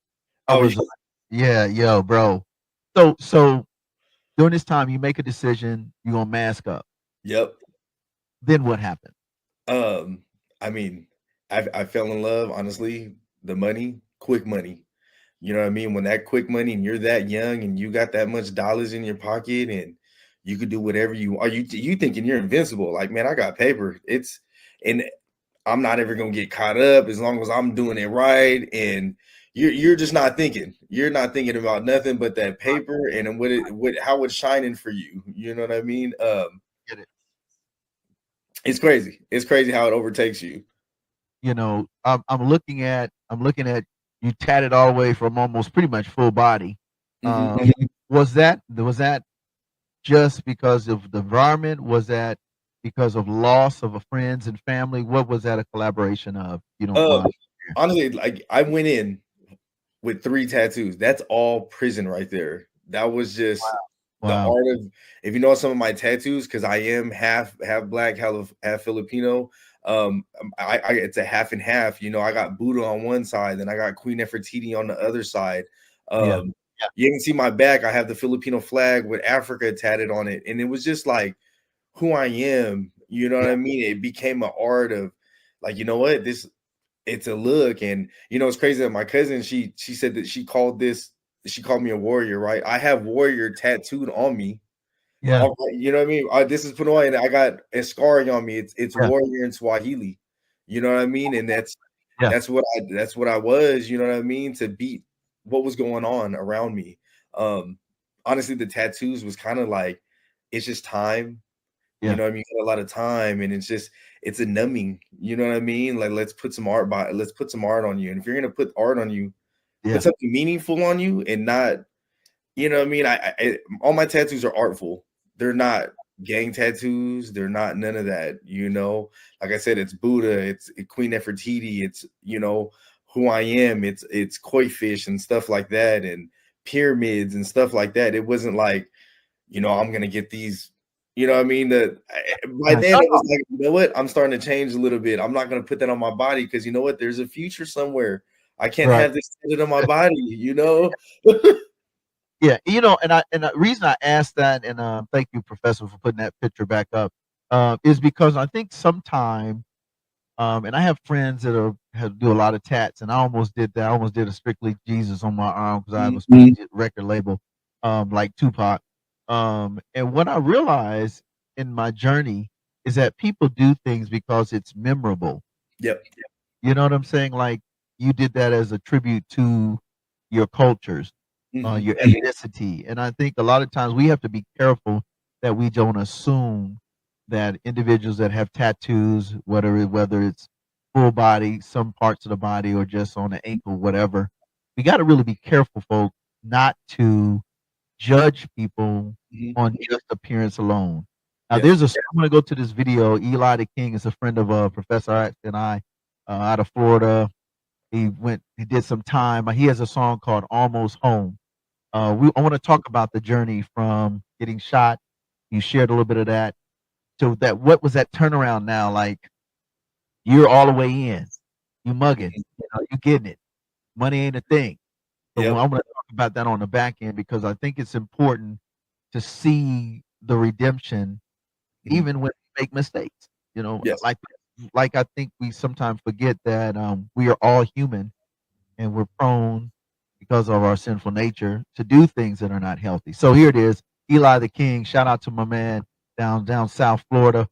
Bro. So during this time, you make a decision. You're gonna mask up. Yep. Then what happened? I mean, I fell in love, honestly. The money, quick money. You know what I mean? When that quick money and you're that young and you got that much dollars in your pocket and you could do whatever you are, you thinking you're invincible. Like, man, I got paper. And I'm not ever gonna get caught up as long as I'm doing it right. And you're just not thinking. You're not thinking about nothing but that paper and how it's shining for you. You know what I mean? Get it. It's crazy. It's crazy how it overtakes you. You know, I'm looking at you tatted all the way from almost pretty much full body. Was that just because of the environment? Was that because of loss of a friends and family? What was that a collaboration of? You know, honestly, like I went in with 3 tattoos. That's all prison right there. That was just the art of, if you know some of my tattoos, because I am half black, half Filipino. It's a half and half. You know, I got Buddha on one side, and I got Queen Nefertiti on the other side. You can see my back. I have the Filipino flag with Africa tatted on it, and it was just like who I am. You know what I mean? It became an art of, like, you know what, it's a look. And you know, it's crazy that my cousin, she said that she called me a warrior, right? I have warrior tattooed on me. Yeah. You know what I mean? This is put on, and I got a scarring on me. It's warrior in Swahili. You know what I mean? And that's what I was, you know what I mean? To beat what was going on around me. Honestly, the tattoos was kind of like, it's just time. You know what I mean? You got a lot of time, and it's a numbing. You know what I mean? Like, let's put some art on you. And if you're gonna put art on you, put something meaningful on you, and not, you know what I mean? I all my tattoos are artful. They're not gang tattoos. They're not none of that. You know, like I said, it's Buddha, it's Queen Nefertiti, it's, you know, who I am. It's koi fish and stuff like that, and pyramids and stuff like that. It wasn't like, you know, I'm gonna get these. You know what I mean? By then it was like, you know what? I'm starting to change a little bit. I'm not going to put that on my body because, you know what? There's a future somewhere. I can't have this on my body, you know? Yeah, you know, and the reason I asked that, and thank you, Professor, for putting that picture back up, is because I think sometime, and I have friends that do a lot of tats, and I almost did that. I almost did a Stric'ly Jesus on my arm because I was a record label, like Tupac. And what I realized in my journey is that people do things because it's memorable. Yep. You know what I'm saying? Like, you did that as a tribute to your cultures, your ethnicity. And I think a lot of times we have to be careful that we don't assume that individuals that have tattoos, whether it's full body, some parts of the body, or just on the ankle, whatever, we got to really be careful, folks, not to judge people on just appearance alone. Now, I'm going to go to this video. Eli the King is a friend of Professor Art and I, out of Florida. He did some time. He has a song called Almost Home. I want to talk about the journey from getting shot. You shared a little bit of that. So what was that turnaround now? Like, you're all the way in. You mugging. You know, you getting it. Money ain't a thing. So I'm going to talk about that on the back end because I think it's important to see the redemption even when we make mistakes. You know, like I think we sometimes forget that we are all human and we're prone, because of our sinful nature, to do things that are not healthy. So here it is, Eli the King. Shout out to my man down South Florida.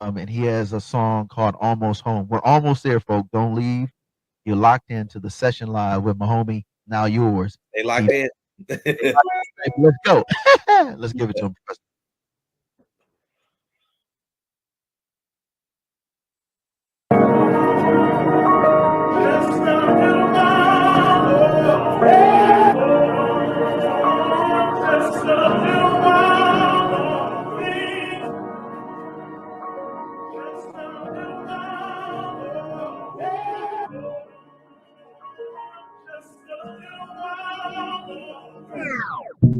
And he has a song called Almost Home. We're almost there, folks. Don't leave. You're locked into the session live with my homie, Now Yours. They locked in. Let's go. Let's give it to him.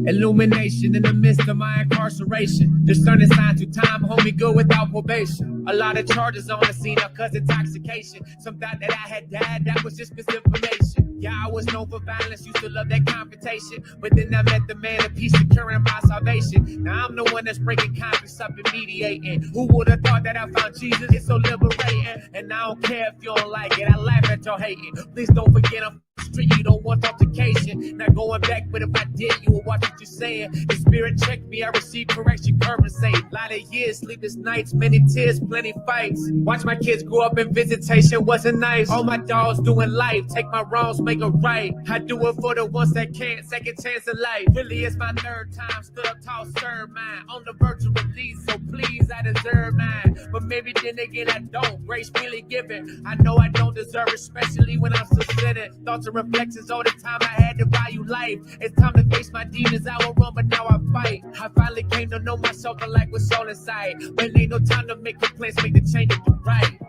Illumination in the midst of my incarceration. Discerning signs through time, homie, good without probation. A lot of charges on the scene of cause intoxication. Some thought that I had died, that was just misinformation. Yeah, I was known for violence, used to love that confrontation. But then I met the man of peace, securing my salvation. Now I'm the one that's breaking conflicts up and mediating. Who would have thought that I found Jesus? It's so liberating. And I don't care if you don't like it, I laugh at your hating. Please don't forget I'm street, you don't want altercation. Not going back, but if I did, you would watch what you're saying. The spirit checked me, I received correction, compensate. A lot of years, sleepless nights, many tears, plenty fights. Watch my kids grow up in visitation, wasn't nice. All my dogs doing life, take my wrongs, make it right. I do it for the ones that can't, second chance in life. Really, it's my third time, stood up tall, serve mine. On the verge of release, so please, I deserve mine. But maybe then again, I don't. Grace really given. I know I don't deserve it, especially when I'm still sitting. Thoughts and reflections all the time, I had to value life. It's time to face my demons, I will run, but now I fight. I finally came to know myself and like what's all inside. But ain't no time to make complaints, make the change and do right.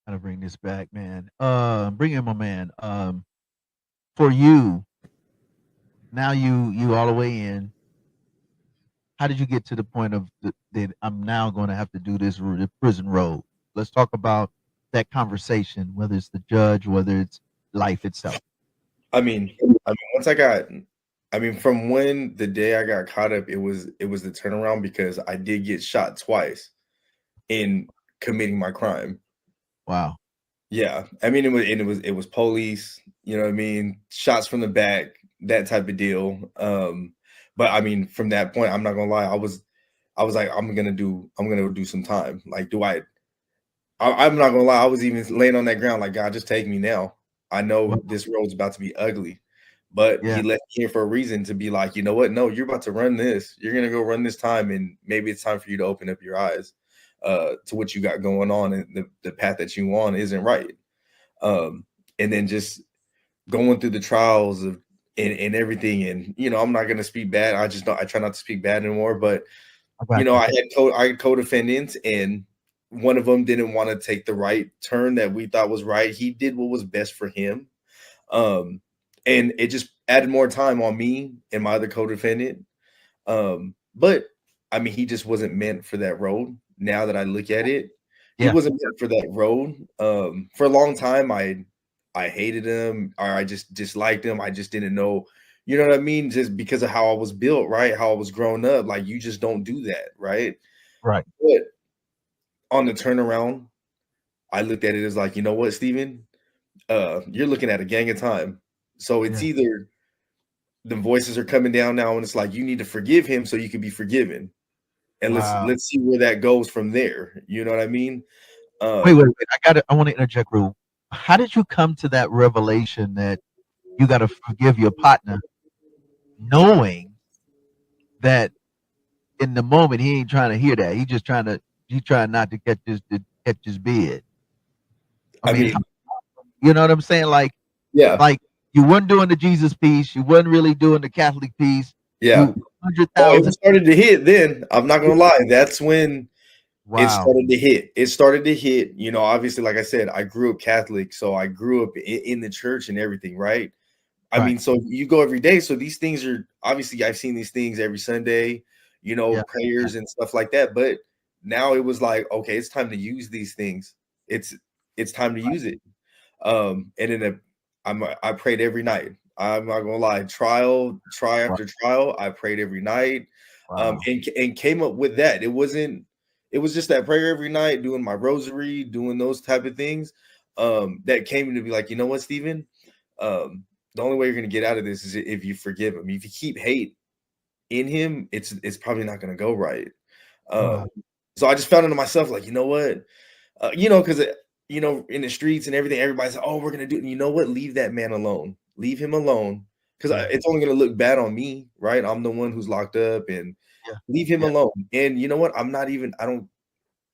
Gotta bring this back, man. Bring in my man. For you, now you all the way in. How did you get to the point of that I'm now going to have to do this the prison road? Let's talk about that conversation, whether it's the judge, whether it's life itself. I mean, from when the day I got caught up, it was the turnaround, because I did get shot twice in committing my crime. Wow. Yeah. I mean, it was police, you know what I mean? Shots from the back, that type of deal. But I mean, from that point, I'm not gonna lie, I was like, I'm gonna do some time. Like, I'm not gonna lie, I was even laying on that ground like, God, just take me now. I know this road's about to be ugly, but He left me here for a reason, to be like, you know what? No, you're about to run this. You're gonna go run this time, and maybe it's time for you to open up your eyes to what you got going on, and the path that you on isn't right. And then just going through the trials of and everything, and I'm not gonna speak bad. I try not to speak bad anymore. But I had co-defendants, and one of them didn't want to take the right turn that we thought was right. He did what was best for him, and it just added more time on me and my other co-defendant. But I mean, he just wasn't meant for that road. Now that I look at it, he wasn't meant for that road. For a long time, I hated him, or I just disliked him. I just didn't know, you know what I mean? Just because of how I was built, right? How I was growing up. Like, you just don't do that, right? Right. But on the turnaround, I looked at it as like, you know what, Steven? You're looking at a gang of time. So it's either the voices are coming down now, and it's like, you need to forgive him so you can be forgiven. And let's see where that goes from there. You know what I mean? Wait. I want to interject, Rue. How did you come to that revelation that you got to forgive your partner, knowing that in the moment he ain't trying to hear that? He's trying not to catch his bid. I mean, you know what I'm saying? Like, like you weren't doing the Jesus piece, you weren't really doing the Catholic piece. Yeah. 100,000. It started to hit then. I'm not gonna lie. That's when it started to hit. It started to hit. Obviously, like I said, I grew up Catholic, so I grew up in the church and everything, right? I mean, so you go every day. So these things are obviously, I've seen these things every Sunday, prayers and stuff like that. But now it was like, okay, it's time to use these things. It's time to use it. And then I prayed every night. I'm not gonna lie, trial after trial, I prayed every night, and came up with that. It was just that prayer every night, doing my rosary, doing those type of things, that came to be like, you know what, Steven? The only way you're gonna get out of this is if you forgive him. If you keep hate in him, it's probably not gonna go right. So I just found into myself like, you know what, because in the streets and everything, everybody's like, oh, we're gonna do it. You know what? Leave that man alone. Leave him alone, because it's only going to look bad on me, right? I'm the one who's locked up, and leave him alone. And you know what?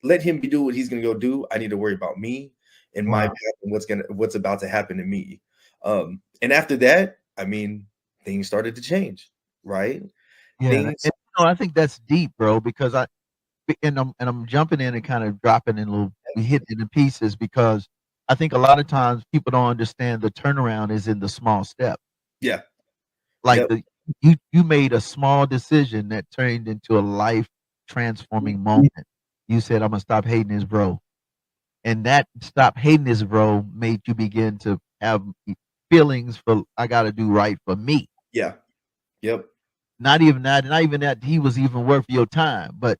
let him do what he's gonna go do. I need to worry about me and my path and what's about to happen to me. And after that, I mean, things started to change, right? Yeah, and, I think that's deep, bro, because I'm jumping in and kind of dropping in little, hitting it in pieces, because I think a lot of times people don't understand the turnaround is in the small step. Yeah. Like you made a small decision that turned into a life transforming moment. You said, I'm gonna stop hating this bro. And that stop hating this bro made you begin to have feelings for, I gotta do right for me. Yeah. Yep. Not even that he was even worth your time, but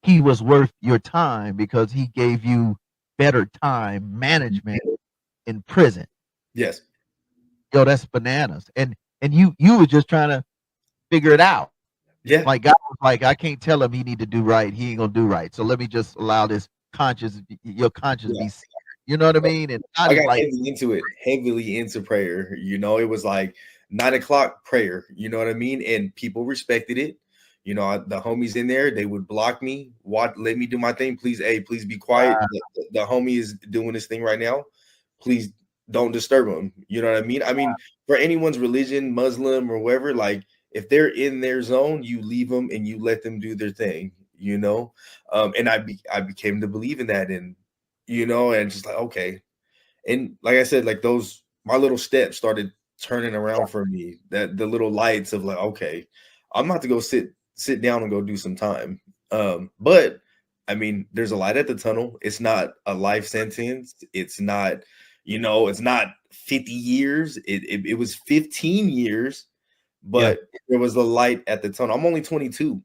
he was worth your time because he gave you better time management in prison. Yes. Yo, that's bananas. And you were just trying to figure it out. Yeah. Like God was like, I can't tell him he need to do right. He ain't gonna do right. So let me just allow this your conscience be seared. You know what I mean? And I got heavily into prayer. You know, it was like 9 o'clock prayer. You know what I mean? And people respected it. You know, the homies in there, they would block me. Let me do my thing. Please be quiet. The homie is doing this thing right now. Please don't disturb him. You know what I mean? I mean, for anyone's religion, Muslim or whatever, like if they're in their zone, you leave them and you let them do their thing, you know? And I became to believe in that, and, you know, and just like, okay. And like I said, like my little steps started turning around for me, that the little lights of like, okay, I'm about to go sit down and go do some time. But I mean, there's a light at the tunnel. It's not a life sentence. It's not, you know, it's not 50 years. It was 15 years, but there was a light at the tunnel. I'm only 22.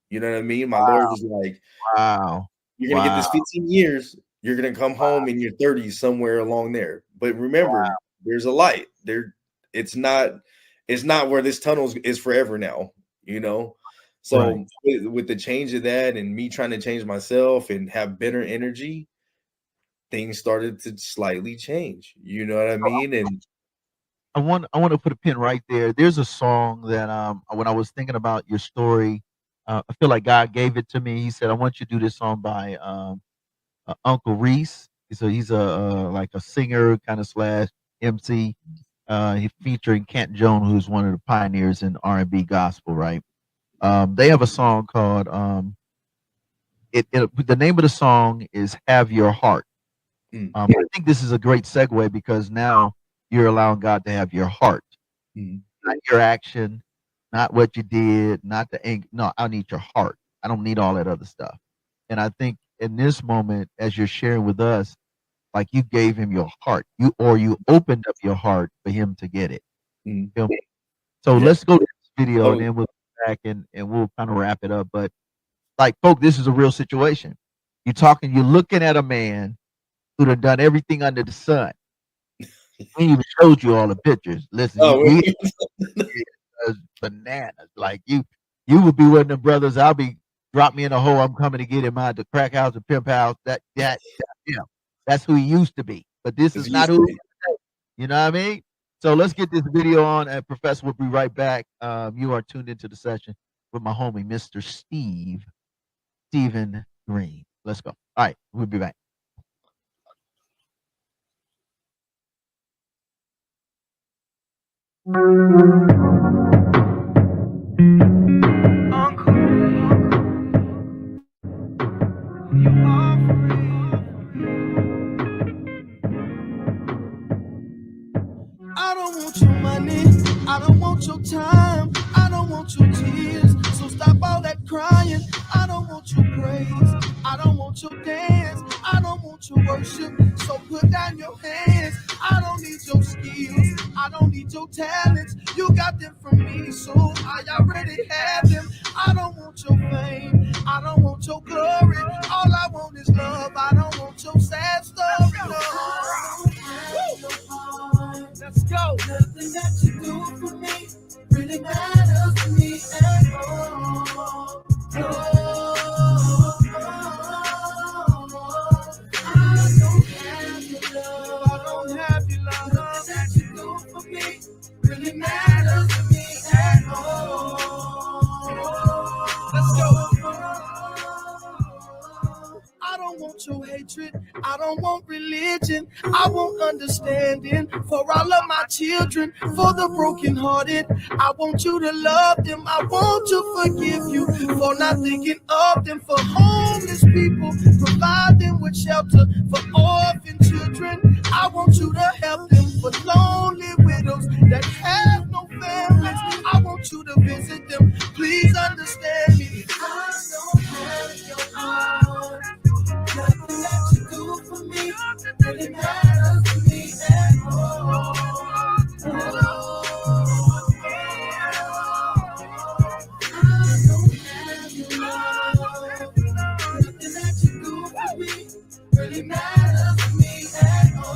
You know what I mean? My Lord was like, wow, you're going to get this 15 years. You're going to come home in your 30s somewhere along there. But remember, there's a light there. It's not where this tunnel is forever now, you know? So with the change of that and me trying to change myself and have better energy, things started to slightly change. You know what I mean? And I want to put a pin right there. There's a song that when I was thinking about your story, I feel like God gave it to me. He said, I want you to do this song by Uncle Reese. So he's like a singer kind of / MC. He featuring Kent Jones, who's one of the pioneers in R&B gospel, right? They have a song called the name of the song is Have Your Heart. I think this is a great segue because now you're allowing God to have your heart, not your action, not what you did, not the ink. No, I need your heart. I don't need all that other stuff. And I think in this moment, as you're sharing with us, like you gave him your heart, you opened up your heart for him to get it. So let's go to this video and then we'll go back and we'll kind of wrap it up. But like, folks, this is a real situation. You're looking at a man who'd have done everything under the sun. We even showed you all the pictures. Listen, bananas. Like you would be one of the brothers. I'll be drop me in a hole. I'm coming to get him out the crack house and pimp house. That's who he used to be. But this is not who he is today. You know what I mean? So let's get this video on, and Professor will be right back. You are tuned into the session with my homie, Mr. Stephen Greene. Let's go. All right, we'll be back. I don't want your money, I don't want your time, I don't want your tears, so stop all that crying. I don't want your praise, I don't want your dance, I don't want your worship, so put down your hands. I don't need your skills, I don't need your talents, you got them from me, so I already have them. I don't want your fame, I don't want your glory, all I want is love, I don't want your sad story, no. Let's go. Nothing that you do for me really matters to me at all. I don't have your love. I don't have your love. Nothing that you do for me really matters to me at all. hatred. I don't want religion. I want understanding for all of my children, for the brokenhearted. I want you to love them. I want to forgive you for not thinking of them, for homeless people, provide them with shelter, for orphan children. I want you to help them, for lonely widows that have no families. I want you to visit them. Please understand me. I don't have your heart. Nothing that you do for me really matters to me at all. I don't have your love. Nothing that you do for me really matters to me at all.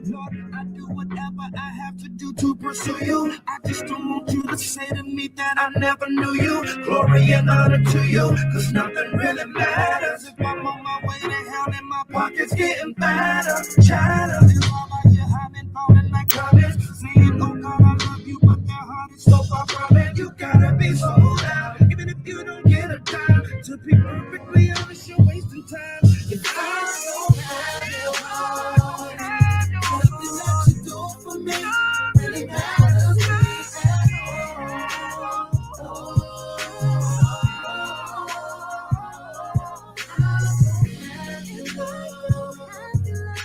Lord, I do whatever I have to do to pursue you. I just don't want you to say to me that I never knew you. Glory and honor to you, cause nothing really matters. If I'm on my way to hell and my pocket's getting fatter, chatter, and all I hear having falling like colors, saying, oh God, I love you, but their heart is so far from it. You gotta be sold out, even if you don't get a dime. To be perfectly honest, you're wasting time. If I don't have your heart, nothing that you do for me really matters to me at all.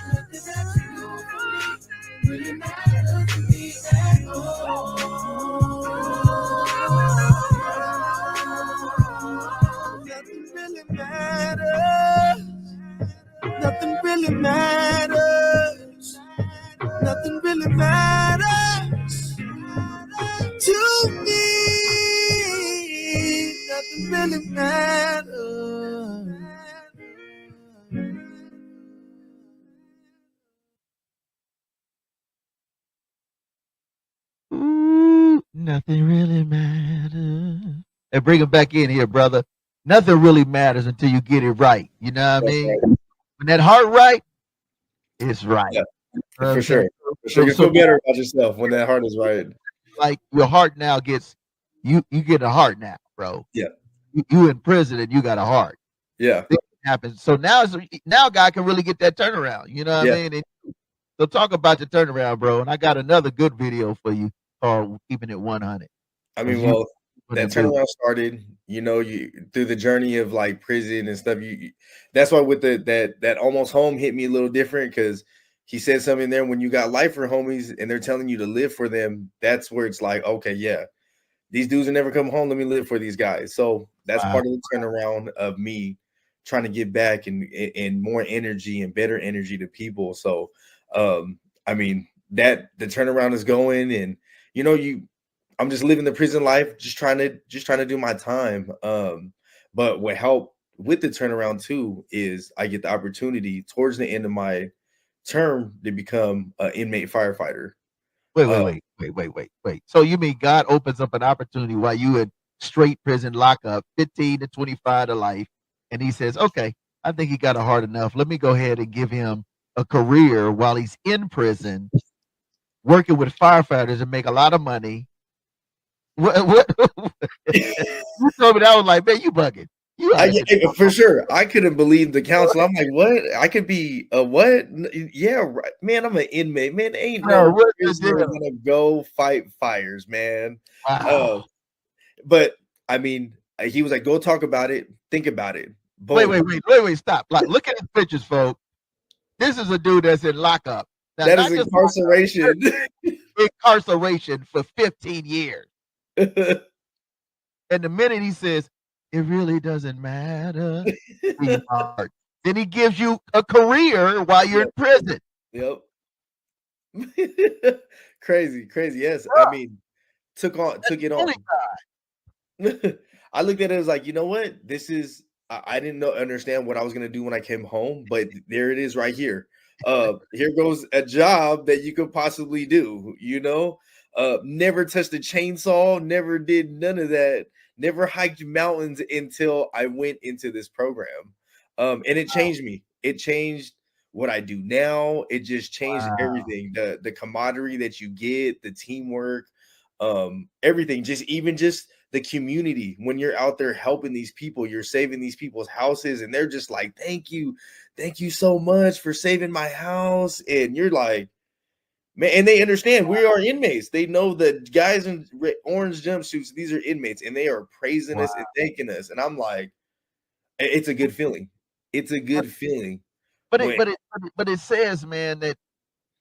Nothing that you do for me really matters to me at all. Nothing really matters. Nothing really matters. Nothing really matters to me. Nothing really matters. Ooh, nothing really matters. And bring him back in here, brother. Nothing really matters until you get it right. You know what I mean? Right. When that heart right, it's right. Yeah, You know what for I'm sure. saying? For sure. You So feel better about yourself when that heart is right. like your heart now gets you get a heart now, bro. Yeah. You in prison and you got a heart. Yeah. Things happen. So now God can really get that turnaround. You know what I mean? And so talk about the turnaround, bro. And I got another good video for you called Keeping It 100. I mean, well, that turnaround started, you through the journey of like prison and stuff. That's why with that almost home hit me a little different, because he said something there, when you got lifer homies and they're telling you to live for them, that's where it's like, okay, yeah, these dudes are never come home. Let me live for these guys. So that's part of the turnaround of me trying to give back and more energy and better energy to people. So, I mean, that the turnaround is going, and I'm just living the prison life, just trying to do my time. But what helped with the turnaround too is I get the opportunity towards the end of my term to become an inmate firefighter. Wait. So you mean God opens up an opportunity while you in straight prison lockup, 15 to 25 to life, and he says, okay, I think he got a heart enough. Let me go ahead and give him a career while he's in prison, working with firefighters and make a lot of money. What? You told me that, I was like, man, you bugging. For sure. I couldn't believe the counsel. I'm like, what? I could be a what? Yeah, right. Man, I'm an inmate. Man, ain't no prisoner gonna go fight fires, man. Wow. But I mean, he was like, go talk about it, think about it. Boom. Wait, stop. Like, look at the pictures, folks. This is a dude that's in lockup. Now, that is incarceration. Incarceration for 15 years. And the minute he says, it really doesn't matter, then he gives you a career while you're in prison. Yep. Crazy. Yes. I mean, took it on. I looked at it as like, you know what? This is, I didn't understand what I was going to do when I came home, but there it is right here. Here goes a job that you could possibly do, never touched a chainsaw, never did none of that, never hiked mountains until I went into this program. And it changed me. It changed what I do now. It just changed everything. The camaraderie that you get, the teamwork, everything, just the community, when you're out there helping these people, you're saving these people's houses, and they're just like, thank you so much for saving my house. And you're like, man, and they understand we are inmates. They know the guys in orange jumpsuits, these are inmates, and they are praising us and thanking us. And I'm like, it's a good feeling. It's a good feeling. But it says, man, that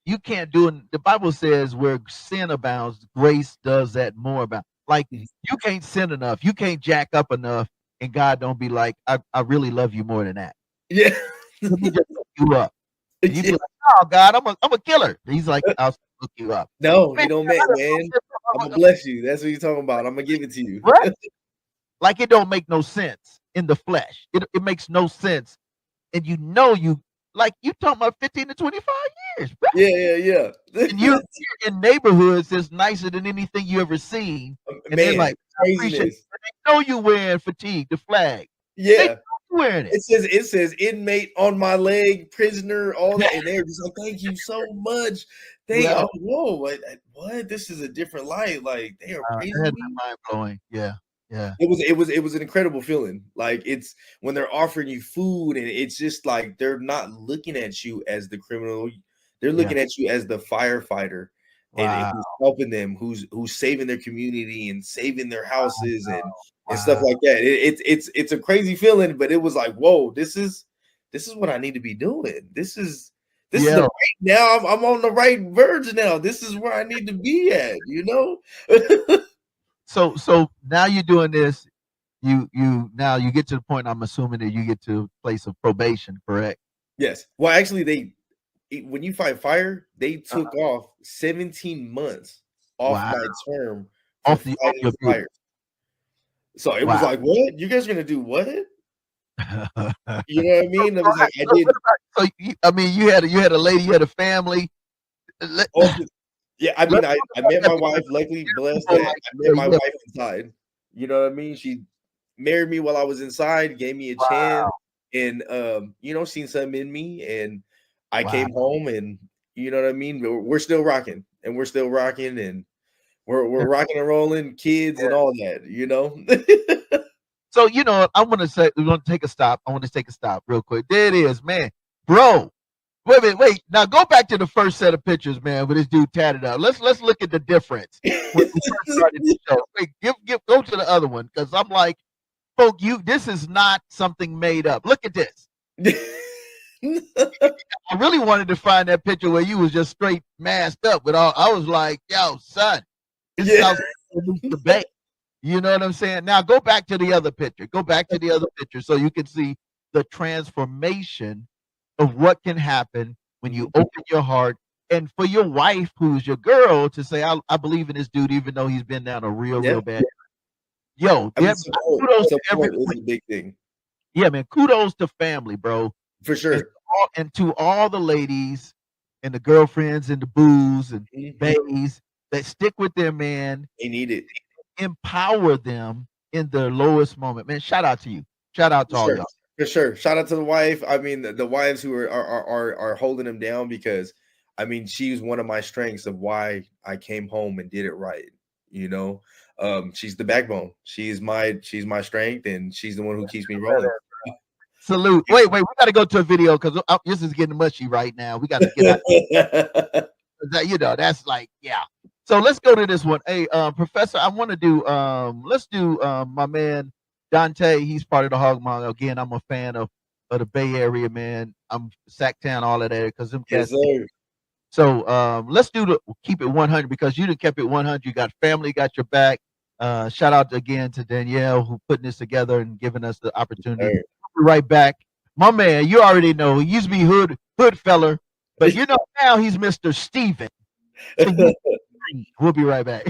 you can't do it. The Bible says where sin abounds, grace does that more about. Like, you can't sin enough, you can't jack up enough, and God don't be like, I really love you more than that. Yeah. Let me just hook you up. And you be like, oh God, I'm a killer. He's like, I'll hook you up. No, man, you don't make, man. I'm gonna bless you. That's what you're talking about. I'm gonna give it to you. Right? Like, it don't make no sense in the flesh. It makes no sense. And you like, you talking about 15 to 25 years, bro. Yeah. And you're in neighborhoods that's nicer than anything you ever seen. And they're like, I appreciate it. They know you wearing fatigue, the flag. Yeah. Wearing it. It says inmate on my leg, prisoner, all that, and they're just like, thank you so much. Whoa, what? This is a different light. Like, they are praising me. Mind blowing. Yeah. It was an incredible feeling. Like, it's when they're offering you food, and it's just like they're not looking at you as the criminal, they're looking at you as the firefighter. And who's helping them, who's saving their community and saving their houses and stuff like that. It's a crazy feeling, but it was like, whoa, this is what I need to be doing. This is the right, now I'm on the right verge now. This is where I need to be at, you know. So now you're doing this. You now you get to the point, I'm assuming, that you get to a place of probation, correct? Yes. Well, actually, when you fight fire, they took off 17 months off my term off the fire. So it was like, what? You guys are gonna do what? You know what I mean? It was like, I did. So you had a lady, you had a family. Yeah, I mean, I met my wife. Luckily, blessed that I met my wife inside. You know what I mean? She married me while I was inside, gave me a chance, and seen something in me, and I came home, and you know what I mean? We're still rocking, and we're we're rocking and rolling, kids and all that, you know? So, I want to say, we're going to take a stop. I want to take a stop real quick. There it is, man. Bro, wait. Now go back to the first set of pictures, man, with this dude tatted up. Let's look at the difference when we first started the show. Wait, go to the other one, because I'm like, folk, this is not something made up. Look at this. I really wanted to find that picture where you was just straight masked up with all. I was like, yo, son, this is how the bay. You know what I'm saying? Now go back to the other picture. So you can see the transformation of what can happen when you open your heart. And for your wife, who's your girl, to say, I believe in this dude, even though he's been down a real bad. Yo, kudos to everyone. Is a big thing. Yeah, man. Kudos to family, bro. For sure. And to all the ladies and the girlfriends and the boos and bays that stick with their man. They need it. Empower them in their lowest moment. Man, shout out to you. Shout out to all y'all. For sure. Shout out to the wife. I mean, the wives who are holding them down, because I mean, she's one of my strengths of why I came home and did it right. You know, she's the backbone. She's my strength, and she's the one who keeps me rolling. Salute. Wait, we got to go to a video, because this is getting mushy right now. We got to get out. That's like, yeah. So let's go to this one. Hey, Professor, I want to do, let's do my man, Dante. He's part of the Hog Mall. Again, I'm a fan of the Bay Area, man. I'm Sacktown, all of that, because them cats. Yes, sir. So let's keep it 100, because you done kept it 100. You got family, got your back. Shout out again to Danielle, who putting this together and giving us the opportunity. Right. We'll be right back. My man, you already know, he used to be hood feller, but now he's Mr. Steven. So we'll be right back.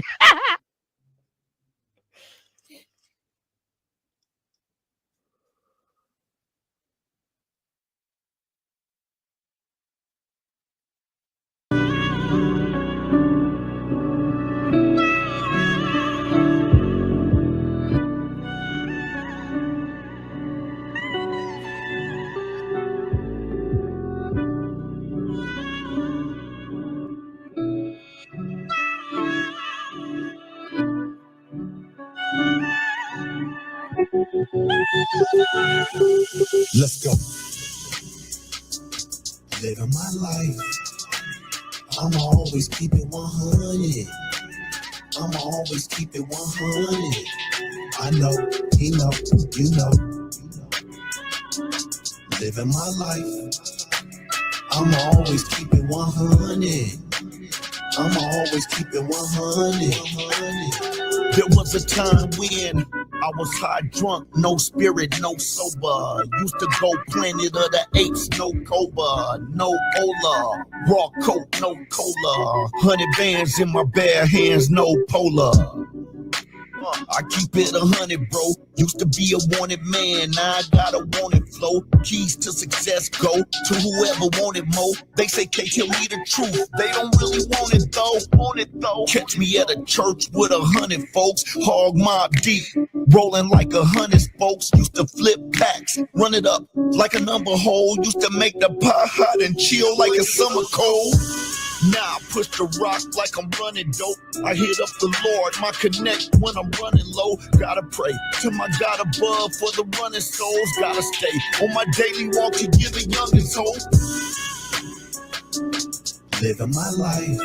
Let's go. Living my life, I'ma always keep it 100. I'ma always keep it 100. I know, he know, you know. Living my life, I'ma always keep it 100. I'ma always keep it 100. There was a time when I was high drunk, no spirit, no sober. Used to go Planet of the Apes, no Cobra, no Ola. Raw coat, no cola. 100 bands in my bare hands, no polar. I keep it 100, bro. Used to be a wanted man, now I got a wanted flow. Keys to success go to whoever wanted more. They say can't tell me the truth, they don't really want it though. Catch me at a church with 100 folks, hog mob deep, rolling like 100 folks. Used to flip packs, run it up like a number hole. Used to make the pot hot and chill like a summer cold. Now I push the rock like I'm running dope. I hit up the Lord, my connect when I'm running low. Gotta pray to my God above for the running souls. Gotta stay on my daily walk to give the youngest hope. Living my life,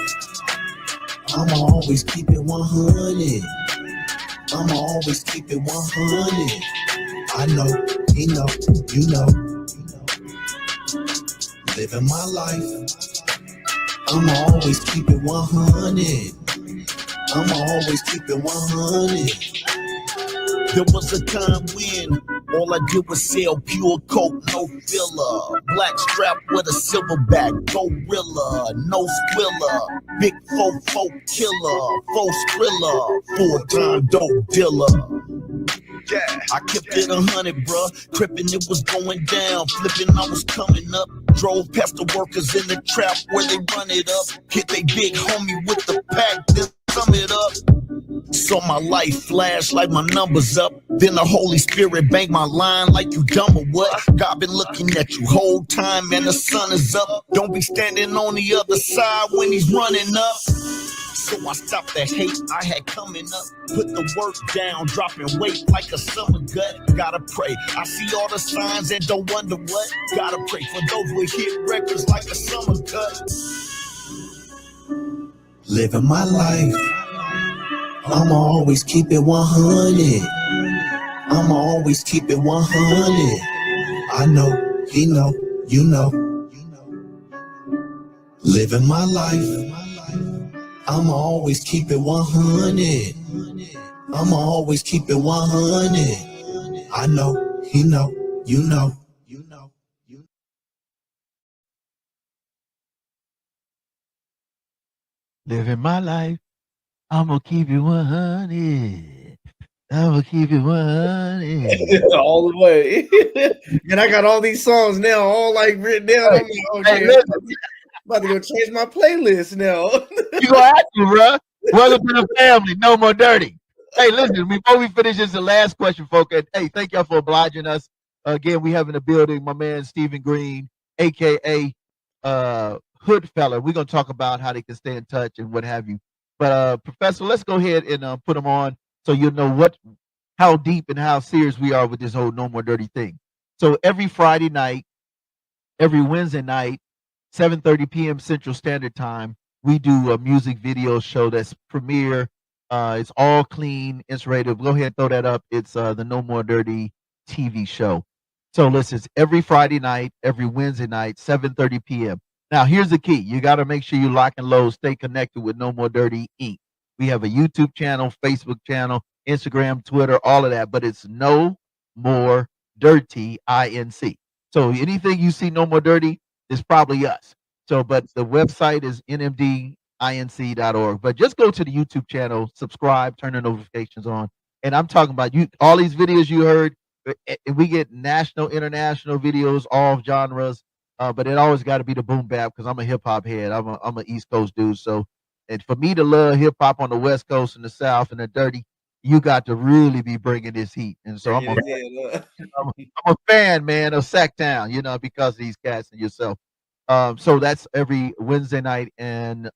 I'ma always keep it 100. I'ma always keep it 100. I know, he know, you know. Living my life, I'ma always keep it 100. I'ma always keep it 100. There was a time when all I did was sell pure coke, no filler. Black strap with a silverback, gorilla, no squiller. Big fofo killer, faux skrilla, full-time dope dealer. Yeah, I kept it 100, bruh. Crippin', it was going down. Flipping, I was coming up. Drove past the workers in the trap where they run it up. Hit they big homie with the pack, then sum it up. Saw my life flash like my numbers up. Then the Holy Spirit banged my line like you dumb or what? God been looking at you whole time and the sun is up. Don't be standing on the other side when he's running up. So I stopped the hate I had coming up. Put the work down, dropping weight like a summer gut. Gotta pray, I see all the signs and don't wonder what. Gotta pray for those with hit records like a summer cut. Living my life, I'ma always keep it 100. I'ma always keep it 100. I know, he know, you know. Living my life, I'ma always keep it 100. I'ma always keep it 100. I know, he know, you know. Living my life, I'm gonna keep it 100. I'm gonna keep it 100. All the way. And I got all these songs now, all like written down. I'm like, okay, Hey, listen, I'm about to go change my playlist now. you gonna have to, bro. Welcome to the family. No more dirty. Hey, listen, before we finish, this is the last question, folks. And, hey, thank y'all for obliging us. Again, we have in the building my man Stephen Greene, aka Hood Fella. We're gonna talk about how they can stay in touch and what have you. But Professor, let's go ahead and put them on so you'll know how deep and how serious we are with this whole No More Dirty thing. So every Friday night, every Wednesday night, 7:30 p.m. Central Standard Time, we do a music video show that's premiere. It's all clean, it's rated. Go ahead and throw that up. It's the No More Dirty TV show. So listen, it's every Friday night, every Wednesday night, 7:30 p.m. Now, here's the key. You got to make sure you lock and load, stay connected with No More Dirty Inc. We have a YouTube channel, Facebook channel, Instagram, Twitter, all of that, but it's No More Dirty Inc. So anything you see No More Dirty is probably us. So, but the website is nmdinc.org. But just go to the YouTube channel, subscribe, turn the notifications on. And I'm talking about you, all these videos you heard, we get national, international videos, all genres. But it always got to be the boom bap because I'm a hip hop head. I'm a East Coast dude. So, and for me to love hip hop on the West Coast and the South and the dirty, you got to really be bringing this heat. And so I'm a fan, man, of Sacktown, because of these cats and yourself. So that's every Wednesday night and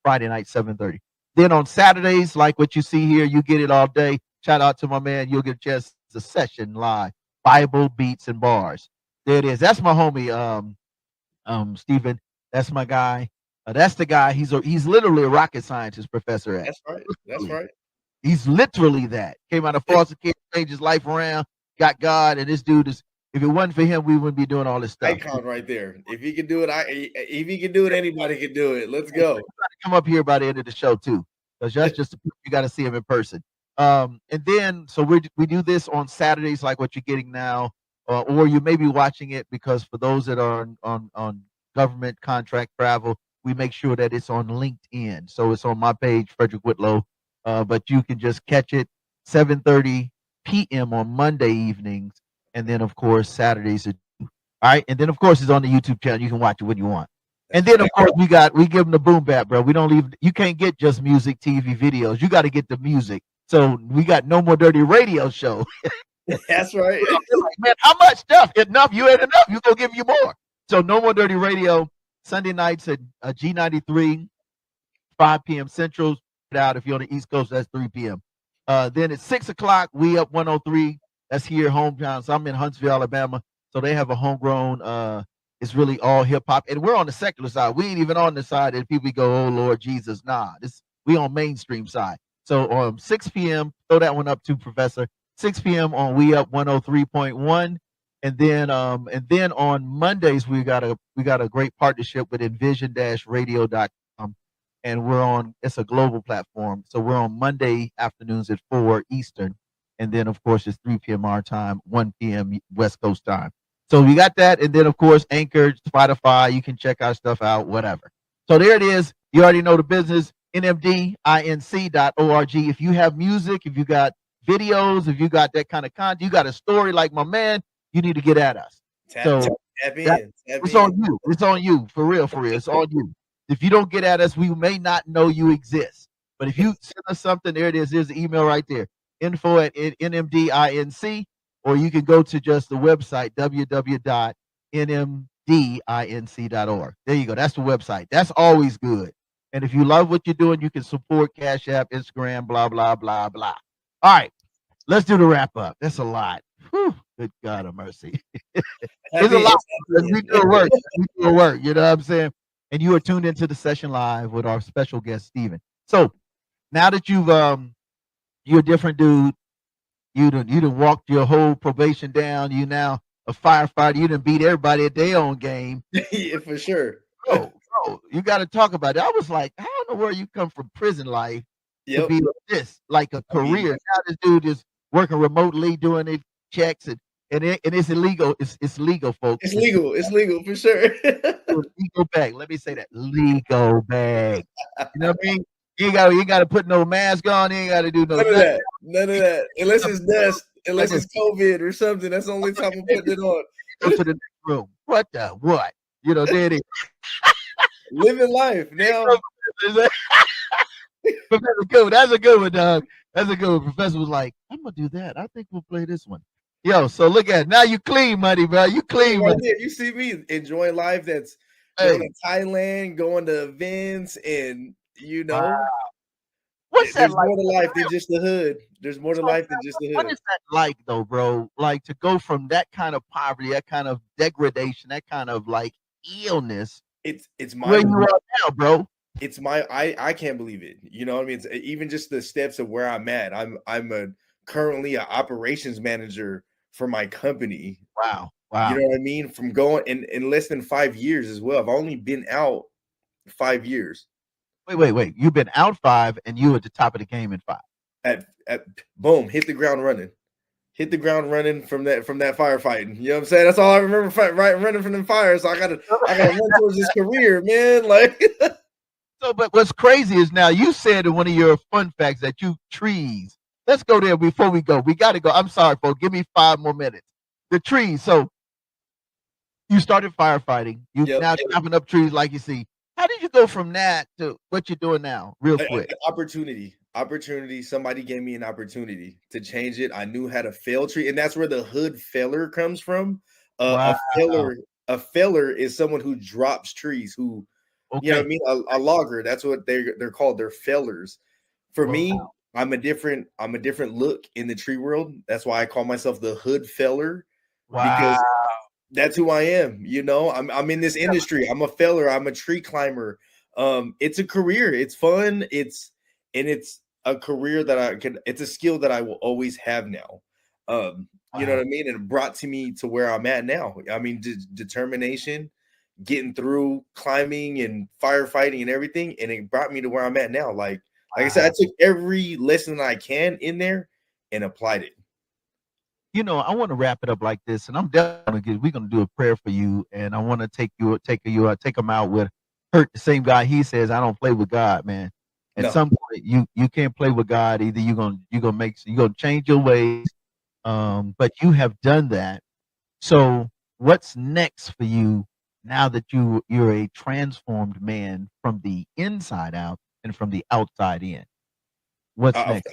Friday night, 7:30. Then on Saturdays, like what you see here, you get it all day. Shout out to my man. You'll get just the session live Bible Beats and Bars. There it is. That's my homie, Stephen. That's my guy. That's the guy. He's literally a rocket scientist professor at. That's right. That's right. He's literally that. Came out of foster care, changed his life around, got God, and this dude is. If it wasn't for him, we wouldn't be doing all this stuff. Icon right there. If he can do it, if he can do it, anybody can do it. Let's go. Come up here by the end of the show too, because that's just you got to see him in person. And then so we do this on Saturdays, like what you're getting now, or you may be watching it because for those that are on government contract travel, we make sure that it's on LinkedIn. So it's on my page, Frederick Whitlow. But you can just catch it 7:30 p.m. on Monday evenings, and then of course Saturdays. All right, and then of course it's on the YouTube channel. You can watch it when you want. And then of course we give them the boom bap, bro. We don't leave. You can't get just music, TV, videos. You got to get the music. So we got No More Dirty Radio Show. That's right. Like, man, how much stuff? Enough? You ain't enough. You gonna give you more. So No More Dirty Radio Sunday nights at G93, 5 p.m. Central. Out if you're on the East Coast, that's 3 p.m. Then at 6 o'clock, We Up 103. That's here, hometown. So I'm in Huntsville, Alabama. So they have a homegrown. It's really all hip hop, and we're on the secular side. We ain't even on the side that people go, "Oh Lord Jesus." Nah, we on mainstream side. So 6 p.m. Throw that one up to Professor. 6 p.m. on We Up 103.1, and then on Mondays we got a great partnership with Envision-Radio.com. And it's a global platform. So we're on Monday afternoons at 4 Eastern. And then, of course, it's 3 p.m. our time, 1 p.m. West Coast time. So we got that. And then, of course, Anchor, Spotify, you can check our stuff out, whatever. So there it is. You already know the business, nmdinc.org. If you have music, if you got videos, if you got that kind of content, you got a story like my man, you need to get at us. Tap in. On you. It's on you. For real. It's on you. If you don't get at us, we may not know you exist. But if you send us something, there it is. There's the email right there. info@nmdinc, or you can go to just the website, www.nmdinc.org. There you go. That's the website. That's always good. And if you love what you're doing, you can support Cash App, Instagram, blah, blah, blah, blah. All right. Let's do the wrap up. That's a lot. Whew, good God of mercy. It's a lot. We do work. You know what I'm saying? And you are tuned into the session live with our special guest, Stephen. So now that you're a different dude, you done walked your whole probation down. You now a firefighter. You done beat everybody at their own game. Yeah, for sure. Bro, you got to talk about it. I was like, I don't know where you come from prison life to be like this, like a career. Now this dude is working remotely, doing it checks and it's illegal. It's legal, folks. It's legal for sure. Legal bag. Let me say that. Legal bag. You know what I mean? You ain't got to put no mask on. You ain't got to do none of that. Unless it's dust, unless it's COVID or something. That's the only time I'm putting it on. Go to the next room. What? You know, there it is. Living life now. Professor Cool. That's a good one, dog. That's a good one. Professor was like, I'm gonna do that. I think we'll play this one. Yo, so look at it. Now you clean money, bro. You clean money. You see me enjoying life. That's going to Thailand, going to events, and what's that like? There's more to life than just the hood. There's more to life than just the hood. What is that like, though, bro? Like to go from that kind of poverty, that kind of degradation, that kind of like illness. It's my where you are now, bro. It's my I can't believe it. You know what I mean? It's even just the steps of where I'm at. I'm currently an operations manager for my company. Wow. You know what I mean? From going in less than 5 years as well. I've only been out 5 years. Wait. You've been out 5 and you at the top of the game in 5. At boom, hit the ground running. Hit the ground running from that firefighting. You know what I'm saying? That's all I remember, running from them fires. So I gotta run towards this career, man. Like so, but what's crazy is now you said in one of your fun facts that you trees. Let's go there before we go. We got to go. I'm sorry, folks. Give me 5 more minutes. The trees. So you started firefighting. You now chopping up trees like you see. How did you go from that to what you're doing now? Real quick. Opportunity. Somebody gave me an opportunity to change it. I knew how to fell tree, and that's where the hood feller comes from. Wow. A feller is someone who drops trees. Who, you know what I mean? A logger. That's what they're called. They're fellers. For me, I'm a different look in the tree world. That's why I call myself the hood feller. because Wow. that's who I am. You know, I'm in this industry. I'm a feller. I'm a tree climber. It's a career. It's fun. It's a career that I can. It's a skill that I will always have now. You know Wow. what I mean? And it brought to me to where I'm at now. I mean, determination, getting through climbing and firefighting and everything, and it brought me to where I'm at now. Like I said, I took every lesson I can in there and applied it. You know, I want to wrap it up like this, and I'm definitely we're gonna do a prayer for you, and I want to take them out with hurt the same guy. He says, I don't play with God, man. At No. some point, you can't play with God. Either you're gonna change your ways, but you have done that. So what's next for you now that you're a transformed man from the inside out and from the outside in? What's Of next?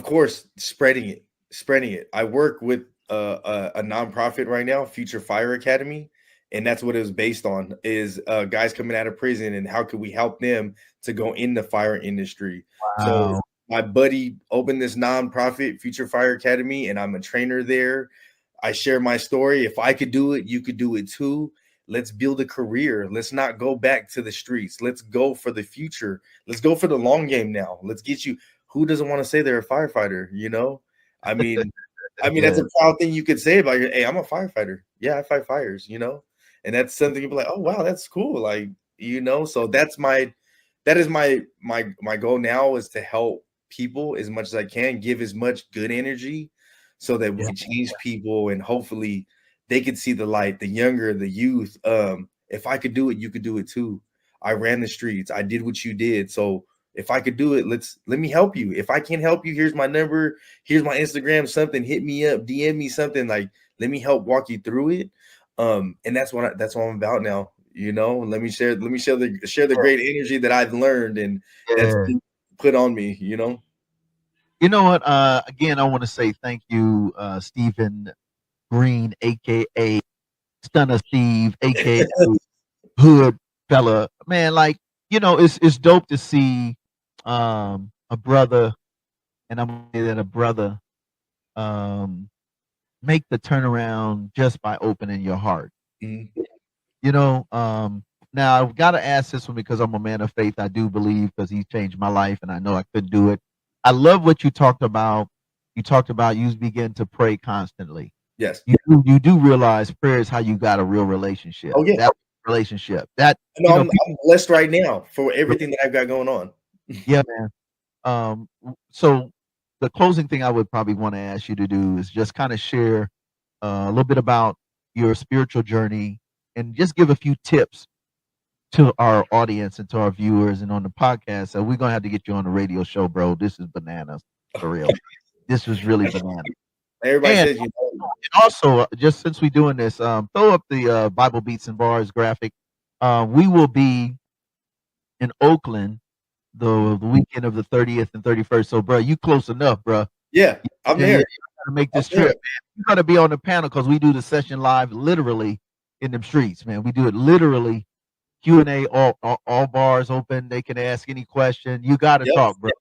course, spreading it. I work with a nonprofit right now, Future Fire Academy, and that's what it was based on. Is guys coming out of prison and how could we help them to go in the fire industry? So Wow. my buddy opened this nonprofit, Future Fire Academy, and I'm a trainer there. I share my story. If I could do it, you could do it too. Let's build a career. Let's not go back to the streets. Let's go for the future. Let's go for the long game now. Let's get you. Who doesn't want to say they're a firefighter? You know, I mean, that's a proud thing you could say about your. Hey, I'm a firefighter. Yeah, I fight fires. You know, and that's something you'd be like, oh wow, that's cool. Like, you know, so that is my goal now is to help people as much as I can, give as much good energy so that we can change people and hopefully they could see the light, the younger, the youth. If I could do it, you could do it too. I ran the streets. I did what you did. So if I could do it, let me help you. If I can't help you, here's my number, here's my Instagram, something, hit me up, DM me something, like let me help walk you through it. And that's what I'm about now. You know, let me share the great energy that I've learned and that's been put on me, you know. You know what? Again, I want to say thank you, Stephen Greene, aka Stunner Steve, aka Hood Fella. Man, like, you know, it's dope to see a brother, and I'm gonna say that a brother make the turnaround just by opening your heart. Mhm. You know, now I've got to ask this one because I'm a man of faith. I do believe because he changed my life, and I know I could do it. I love what you talked about. You talked about you begin to pray constantly. Yes. You do realize prayer is how you got a real relationship. Oh yeah. That relationship. That No, you know, I'm blessed right now for everything that I've got going on. yeah, man. So the closing thing I would probably want to ask you to do is just kind of share a little bit about your spiritual journey and just give a few tips to our audience and to our viewers and on the podcast. So we're gonna have to get you on the radio show, bro. This is bananas for real. This was really bananas. Everybody And says, you know, also, just since we're doing this, throw up the Bible Beats and Bars graphic. We will be in Oakland the weekend of the 30th and 31st. So, bro, you close enough, bro. yeah, I'm Yeah, there. you gotta make this I'm there. trip, man. You gotta be on the panel because we do the session live, literally in them streets, man. We do it literally Q&A, all bars open. They can ask any question. You gotta Yep. talk, bro.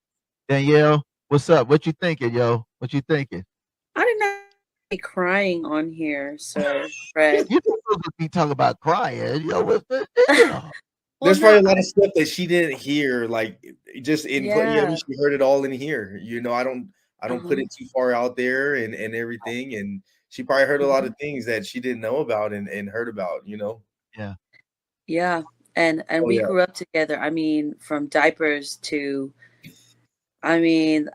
Danielle, what's up? What you thinking, yo? What you thinking? I did not be crying on here, so Fred. You're supposed to be talking about crying, yo. What's the, you know? There's Well, probably no, a lot of stuff that she didn't hear, like just in yeah. she heard it all in here. You know, I don't put Uh-huh. it too far out there and everything. And she probably heard a lot Mhm. of things that she didn't know about and heard about, you know. Yeah. Yeah. And Oh we yeah. grew up together. I mean, from diapers to, I mean,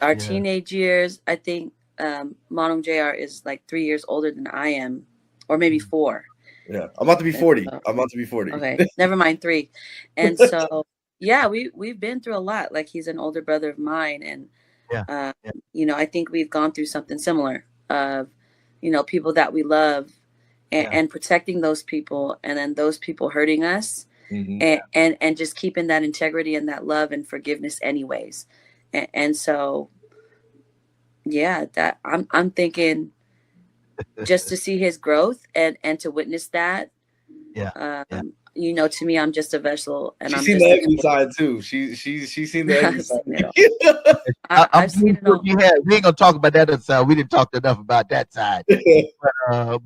our Yeah. teenage years. I think Monum JR is like 3 years older than I am, or maybe 4. Yeah. I'm about to be And 40. so, I'm about to be 40. okay, never mind 3. And so, yeah, we've been through a lot. Like he's an older brother of mine, and Yeah. Yeah. you know, I think we've gone through something similar of, you know, people that we love Yeah. and protecting those people, and then those people hurting us, Mhm. and just keeping that integrity and that love and forgiveness anyways. And so, yeah, that I'm thinking just to see his growth and to witness that. Yeah. Yeah. you know, to me, I'm just a vessel, and She's I'm seen just the a ugly vessel. side too. She's seen the ugly I've side. seen it all. I'm I've seen it sure all. you have. We ain't gonna talk about that other side. We didn't talk enough about that side.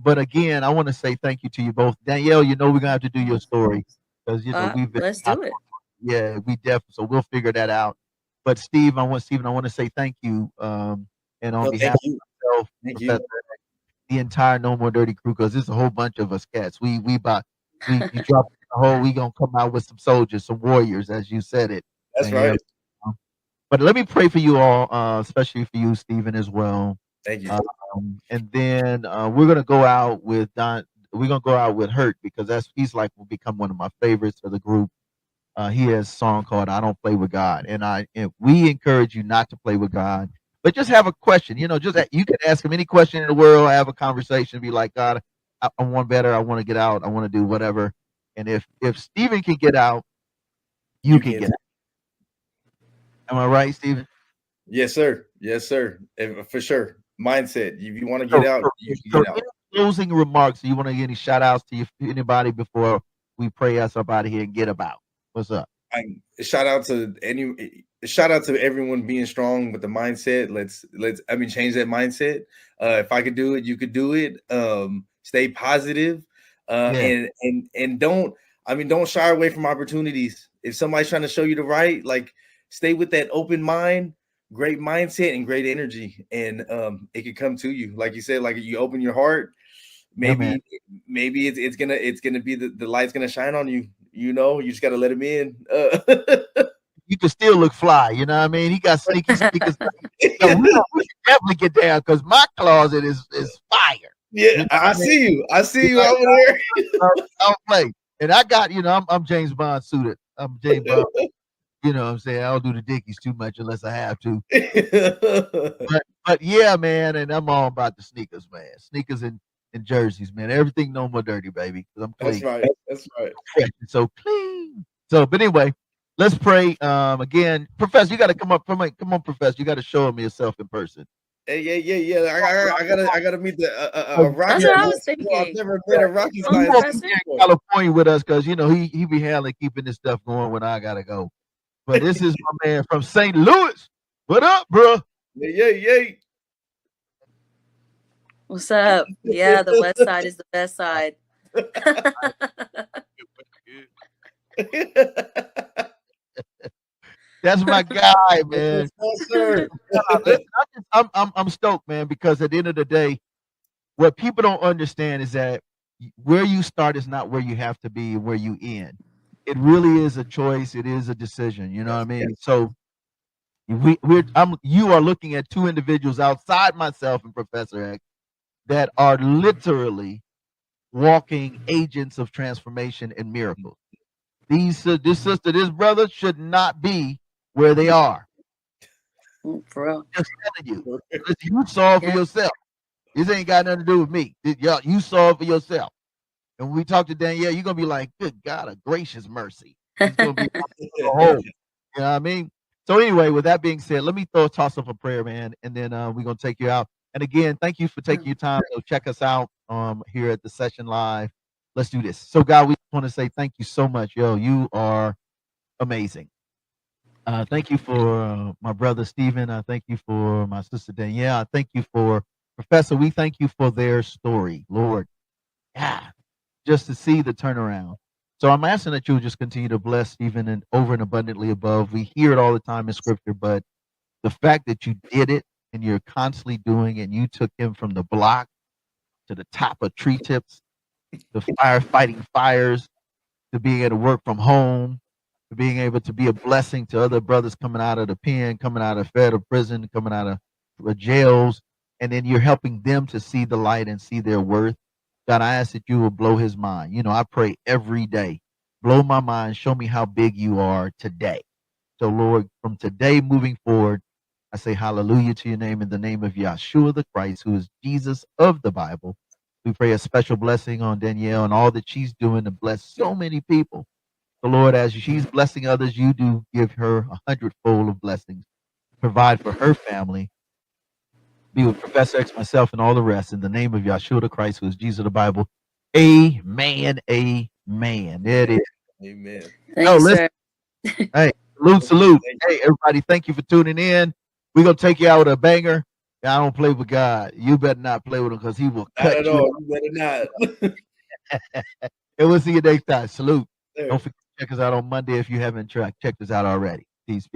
But again, I want to say thank you to you both, Danielle. You know we're gonna have to do your story because you know we've been. Let's do it. Yeah, we definitely. So we'll figure that out. But Steve, I want to say thank you. And on No, behalf thank you. of myself, Thank you. Professor, the entire No More Dirty crew, because there's a whole bunch of us cats. You drop the whole. We gonna come out with some soldiers, some warriors, as you said it. That's Danielle. right. But let me pray for you all, especially for you, Stephen, as well. Thank you. And then we're gonna go out with Don. We're gonna go out with Hurt because he's like will become one of my favorites of the group. He has a song called "I Don't Play with God," and we encourage you not to play with God, but just have a question. You know, you can ask him any question in the world, have a conversation, be like, God, I want better. I want to get out. I want to do whatever. And if Stephen can get out, you can get out. Am I right, Stephen? Yes, sir. Yes, sir. For sure. Mindset. If you want to get out, you can get out. Any closing remarks? Do you want to get any shout outs to anybody before we pray us up out of here and get about? What's up? Shout out to everyone being strong with the mindset. Let's change that mindset. If I could do it, you could do it. Stay positive. And don't shy away from opportunities. If somebody's trying to show you the right, like stay with that open mind, great mindset, and great energy. And it could come to you. Like you said, like you open your heart, maybe it's gonna be the light's gonna shine on you. You know, you just gotta let him in. You can still look fly, you know what I mean? He got sneaky sneakers. We can definitely get down because my closet is fire. Yeah, you know I see you. I see you over there. I'll play. And I got, I'm James Bond suited. I'm James Bond. You know what I'm saying? I don't do the dickies too much unless I have to. but yeah, man, and I'm all about the sneakers, man. Sneakers and jerseys, man. Everything no more dirty, baby. I'm clean. That's right. So clean. So, but anyway, let's pray. Again, Professor, you got to come up. Come on, Professor. You got to show him yourself in person. Hey, yeah. I gotta meet the Rocky. That's what I was thinking. I've never met a Rocky Oh, science. Professor. In California with us because he be handling keeping this stuff going when I gotta go. But this is my man from St. Louis. What up, bro? Yeah. What's up? Yeah, the west side is the best side. That's my guy, man. Yes, sir. I'm stoked, man, because at the end of the day, what people don't understand is that where you start is not where you have to be, where you end. It really is a choice. It is a decision. You know what I mean? So you are looking at two individuals outside myself and Professor X that are literally walking agents of transformation and miracles. This sister, this brother should not be where they are. For real. Just telling you. You saw it for yourself. This ain't got nothing to do with me. You saw it for yourself. And when we talk to Danielle, you're gonna be like, good God, a gracious mercy. He's gonna be you know what I mean? So anyway, with that being said, let me toss up a prayer, man, and then we're gonna take you out. And again, thank you for taking your time to check us out here at the session live. Let's do this. So God, we want to say thank you so much. Yo, you are amazing. Thank you for my brother Stephen. I thank you for my sister Danielle. I thank you for Professor. We thank you for their story, Lord. Yeah, just to see the turnaround. So I'm asking that you'll just continue to bless Stephen and over and abundantly above. We hear it all the time in scripture, but the fact that you did it and you're constantly doing it, and you took him from the block to the top of tree tips, to fighting fires, to being able to work from home, to being able to be a blessing to other brothers coming out of the pen, coming out of federal prison, coming out of jails, and then you're helping them to see the light and see their worth. God, I ask that you will blow his mind. You know, I pray every day, blow my mind, show me how big you are today. So, Lord, from today moving forward, I say hallelujah to your name in the name of Yahshua the Christ, who is Jesus of the Bible. We pray a special blessing on Danielle and all that she's doing to bless so many people. So, Lord, as she's blessing others, you do give her 100-fold of blessings. Provide for her family. Be with Professor X, myself, and all the rest in the name of Yahshua the Christ, who is Jesus of the Bible. Amen. Amen. man. There it is. Amen. Thank you, listen. sir. Hey, salute. Hey, everybody, thank you for tuning in. We're going to take you out with a banger. I don't play with God. You better not play with him because he will cut you. You better not. And we'll see you next time. Salute. There. Don't forget to check us out on Monday if you haven't checked us out already. Peace.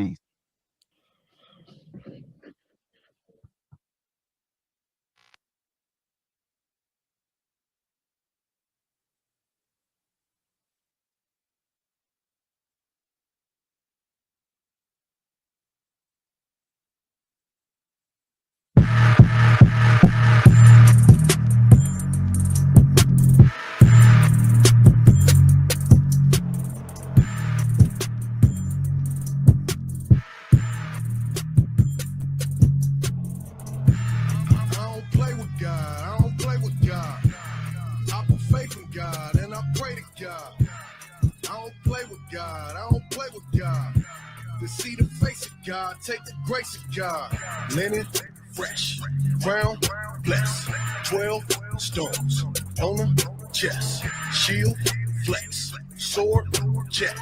See the face of God, take the grace of God. Linen, fresh, crown, blessed. 12 stones on the chest. Shield, flex, sword, check.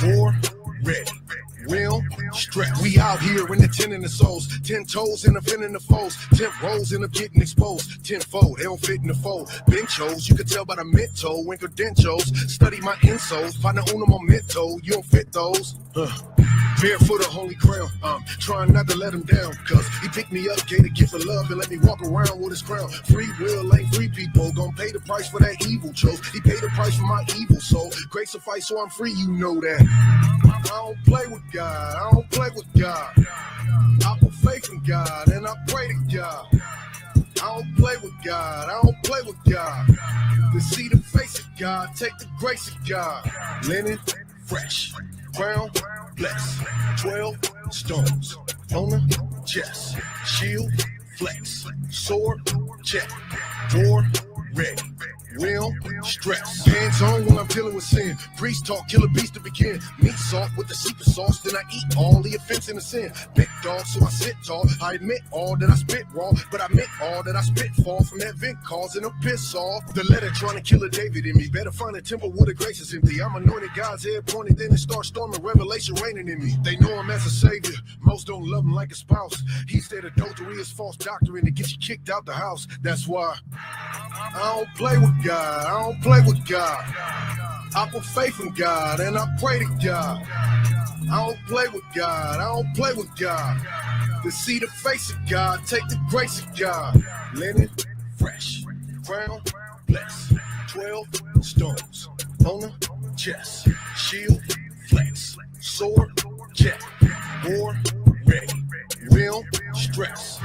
War, ready. Real stress. We out here in the 10 in the souls, 10 toes in the fin in the foes, 10 rows in the getting exposed, 10-fold, they don't fit in the fold. Benchos, you can tell by the mid-toe, when credentials, study my insoles, find the uno momento, you don't fit those. Barefoot or holy crown, I'm trying not to let him down, cause he picked me up, gave a gift of love, and let me walk around with his crown. Free will ain't free people, gon' pay the price for that evil chose. He paid the price for my evil soul, grace suffice so I'm free, you know that. I don't play with God, I don't play with God. I put faith in God, and I pray to God. I don't play with God, I don't play with God. To see the face of God, take the grace of God. Linen, fresh, crown, blessed. 12 stones on the chest. Shield, flex, sword, check. War, ready. Real stress. Hands on when I'm dealing with sin. Priest talk, kill a beast to begin. Meat salt with the secret sauce, then I eat all the offense and the sin. Big dog, so I sit tall. I admit all that I spit raw, but I meant all that I spit fall from that vent causing a piss off. The letter trying to kill a David in me. Better find a temple where the grace is empty. I'm anointed, God's head pointed, then it starts storming, revelation raining in me. They know him as a savior. Most don't love him like a spouse. He said adultery is false doctrine to get you kicked out the house. That's why I don't play with God, I don't play with God. I put faith in God and I pray to God. I don't play with God, I don't play with God. To see the face of God, take the grace of God. Linen, fresh, crown, blessed. 12 stones on the chest. Shield, flex, sword, check. War, ready. Real stress.